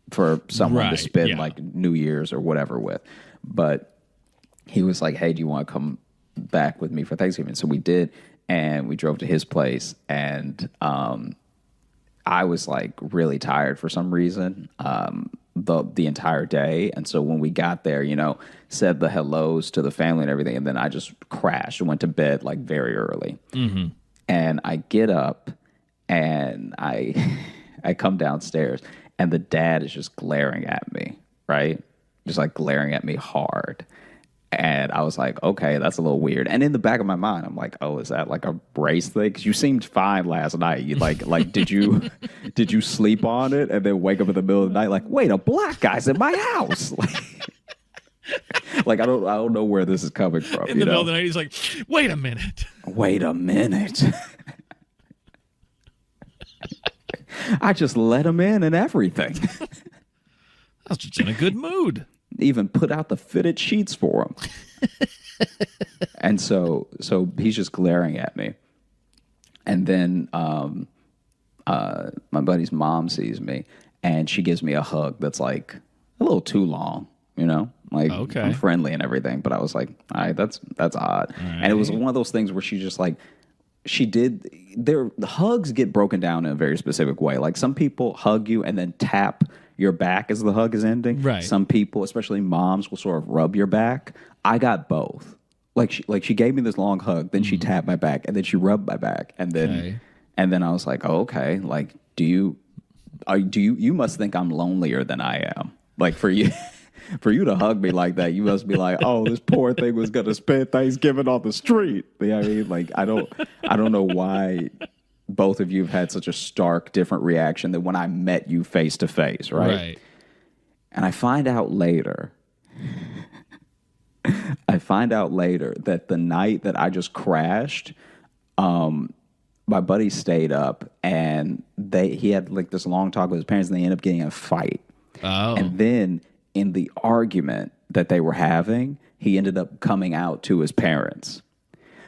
for someone to spend like New Year's or whatever with. But he was like, hey, do you want to come back with me for Thanksgiving? So we did, and we drove to his place, and I was like really tired for some reason. The entire day. And so when we got there, you know, said the hellos to the family and everything, and then I just crashed and went to bed like very early. And I get up and I come downstairs, and the dad is just glaring at me, right? Just like glaring at me hard. And I was like, okay, that's a little weird. And in the back of my mind, I'm like, oh, is that like a race thing? Because you seemed fine last night. You like did you sleep on it and then wake up in the middle of the night like, wait, a black guy's in my house? Like I don't know where this is coming from. In the middle of the night, he's like, wait a minute. Wait a minute. I just let him in and everything. I was just in a good mood. Even put out the fitted sheets for him. And so he's just glaring at me. And then my buddy's mom sees me, and she gives me a hug that's like a little too long, you know? Like I'm friendly and everything, but I was like, all right, that's odd. And it was one of those things where she just like, the hugs get broken down in a very specific way. Like some people hug you and then tap your back as the hug is ending. Right. Some people, especially moms, will sort of rub your back. I got both. Like she gave me this long hug, then she tapped my back, and then she rubbed my back, and then I was like, oh, okay. Like, you must think I'm lonelier than I am. Like for you. For you to hug me like that, you must be like, "Oh, this poor thing was gonna spend Thanksgiving on the street." You know what I mean? Like, I don't know why both of you have had such a stark, different reaction than when I met you face to face, right? And I find out later that the night that I just crashed, my buddy stayed up, and he had like this long talk with his parents, and they ended up getting in a fight. Oh, and then in the argument that they were having, he ended up coming out to his parents.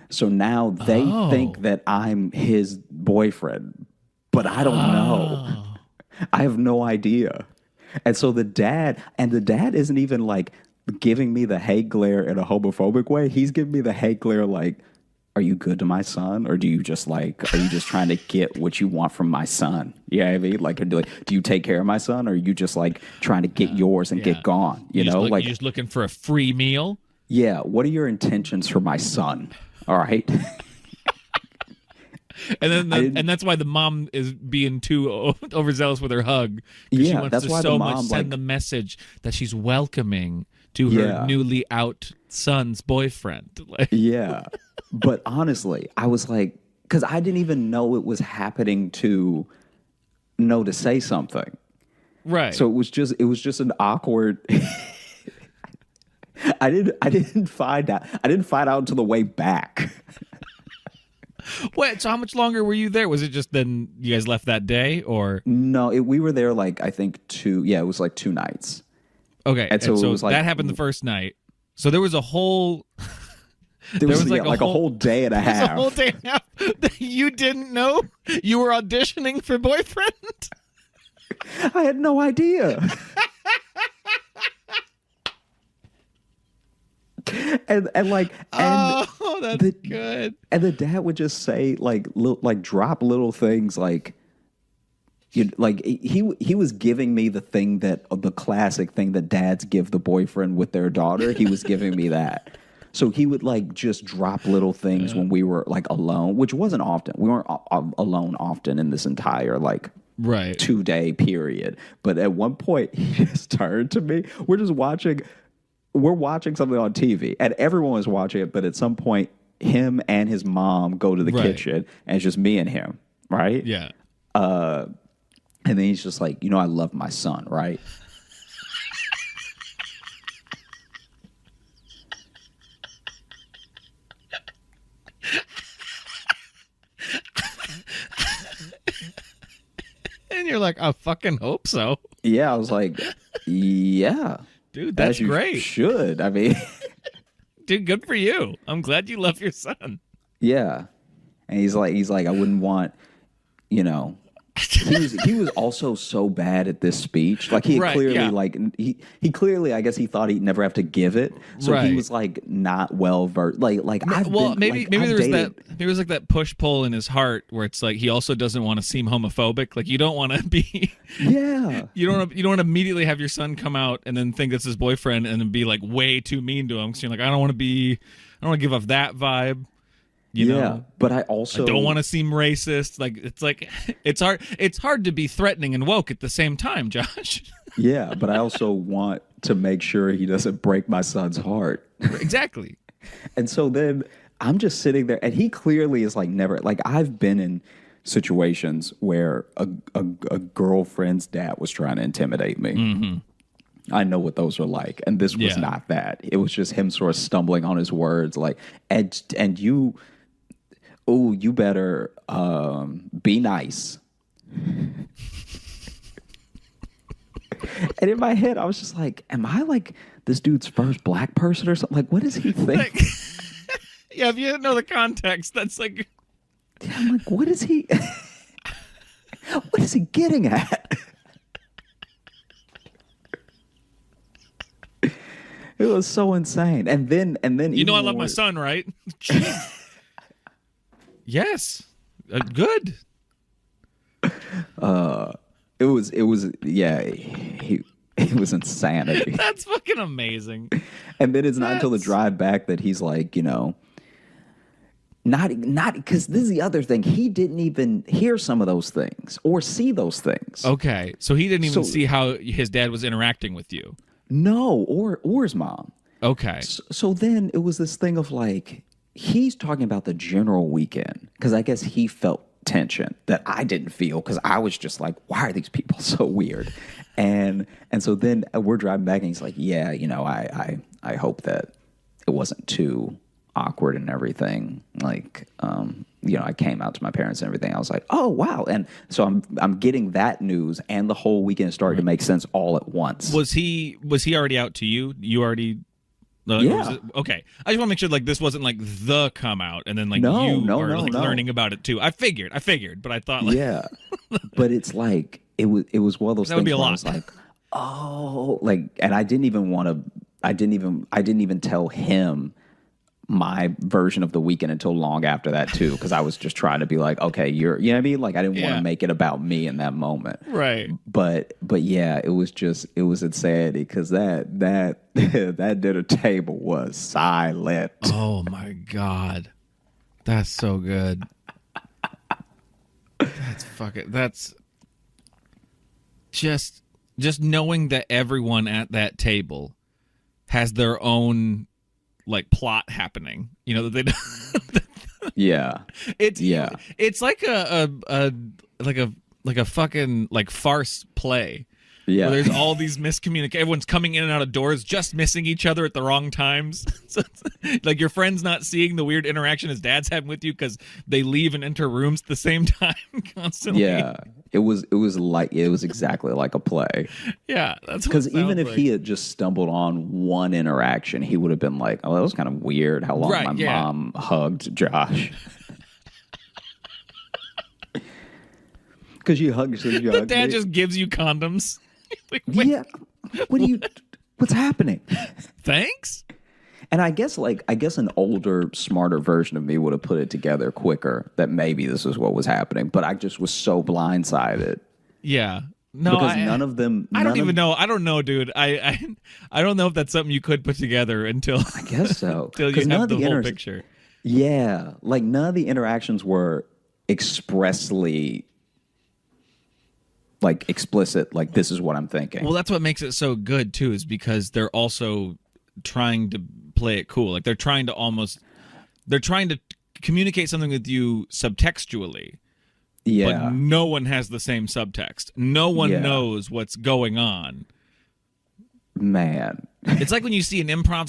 So now they think that I'm his boyfriend, but I don't know. I have no idea. And so the dad isn't even like giving me the hate glare in a homophobic way. He's giving me the hate glare like, are you good to my son? Or are you just trying to get what you want from my son? You know what I mean? Like, do you take care of my son? Or are you just like trying to get yours and get gone? You know, like you're just looking for a free meal. Yeah. What are your intentions for my son? All right. And then and that's why the mom is being too overzealous with her hug. Yeah, she wants that's to why so the much mom send the message that she's welcoming to her newly out son's boyfriend. Like, yeah. But honestly, I was like, because I didn't even know it was happening to know to say something. Right. So it was just an awkward. I didn't find out until the way back. Wait, so how much longer were you there? Was it just then you guys left that day, or no? We were there like I think 2. Yeah, it was like 2 nights. Okay, and so it was like, that happened the first night. So there was a whole. There was like a whole day and a half. A whole day and a half that you didn't know you were auditioning for boyfriend. I had no idea. and that's good. And the dad would just say like drop little things like. He was giving me the classic thing that dads give the boyfriend with their daughter. He was giving me that. So he would like just drop little things when we were like alone, which wasn't often. We weren't alone often in this entire like Right. 2-day period. But at one point, he just turned to me. We're watching something on TV, and everyone is watching it. But at some point, him and his mom go to the kitchen, and it's just me and him, right? Yeah. And then he's just like, I love my son, right? And you're like, I fucking hope so. Yeah, I was like, yeah. Dude, that's great. Should. I mean, dude, good for you. I'm glad you love your son. Yeah. And he's like, I wouldn't want, he was also so bad at this speech. Like he clearly he clearly, I guess he thought he'd never have to give it. So he was like not well versed. Maybe there's like that push pull in his heart where it's like he also doesn't want to seem homophobic. Like you don't want to be you don't want to immediately have your son come out and then think it's his boyfriend and then be like way too mean to him. So you're like, I don't want to give off that vibe. You know, but I don't want to seem racist. It's hard to be threatening and woke at the same time, Josh. Yeah, but I also want to make sure he doesn't break my son's heart. Exactly. And so then I'm just sitting there, and he clearly is like never. Like I've been in situations where a girlfriend's dad was trying to intimidate me. Mm-hmm. I know what those are like, and this was not that. It was just him sort of stumbling on his words, like, and you. Oh, you better be nice. And in my head, I was just like, am I like this dude's first black person or something? Like, what does he think? Yeah, if you didn't know the context, that's like... Yeah, I'm like, what is he... what is he getting at? It was so insane. And then I love my son, right? Yes. Good. It was insanity. That's fucking amazing. And then it's not until the drive back that he's like, not because this is the other thing. He didn't even hear some of those things or see those things. Okay. So he didn't even see how his dad was interacting with you. No, or his mom. Okay. So then it was this thing of like, he's talking about the general weekend because I guess he felt tension that I didn't feel because I was just like, why are these people so weird? And so then we're driving back and he's like, yeah, I hope that it wasn't too awkward and everything. Like, I came out to my parents and everything. I was like, oh wow. And so I'm getting that news and the whole weekend started to make sense all at once. Was he already out to you? You already... Yeah. Okay. I just want to make sure like this wasn't like the come out and then like learning about it too. I figured, but I thought like yeah. But it's like it was one of those that things would be a lot. I was like, oh, like, and I didn't even tell him my version of the weekend until long after that too, because I was just trying to be like, okay, you know what I mean? Like I didn't want to make it about me in that moment. Right. But yeah, it was insanity because that dinner table was silent. Oh my God. That's so good. That's just knowing that everyone at that table has their own like plot happening, that they yeah, it's like a fucking like farce play. Yeah, where there's all these miscommunications. Everyone's coming in and out of doors, just missing each other at the wrong times. So like your friend's not seeing the weird interaction his dad's having with you because they leave and enter rooms at the same time constantly. Yeah, it was exactly like a play. Yeah, that's because even if he had just stumbled on one interaction, he would have been like, "Oh, that was kind of weird. How long my mom hugged Josh." Because you hug, the dad just gives you condoms. Like, yeah, what's happening? Thanks. And I guess an older, smarter version of me would have put it together quicker that maybe this is what was happening. But I just was so blindsided. Yeah. No, because none of them. I don't even know. I don't know, dude. I don't know if that's something you could put together until I guess so. Until you have the whole picture. Yeah, like none of the interactions were expressly like explicit, like this is what I'm thinking. Well, that's what makes it so good too, is because they're also trying to play it cool. Like they're trying to communicate something with you subtextually. Yeah. But no one has the same subtext. No one knows what's going on. Man. It's like when you see an improv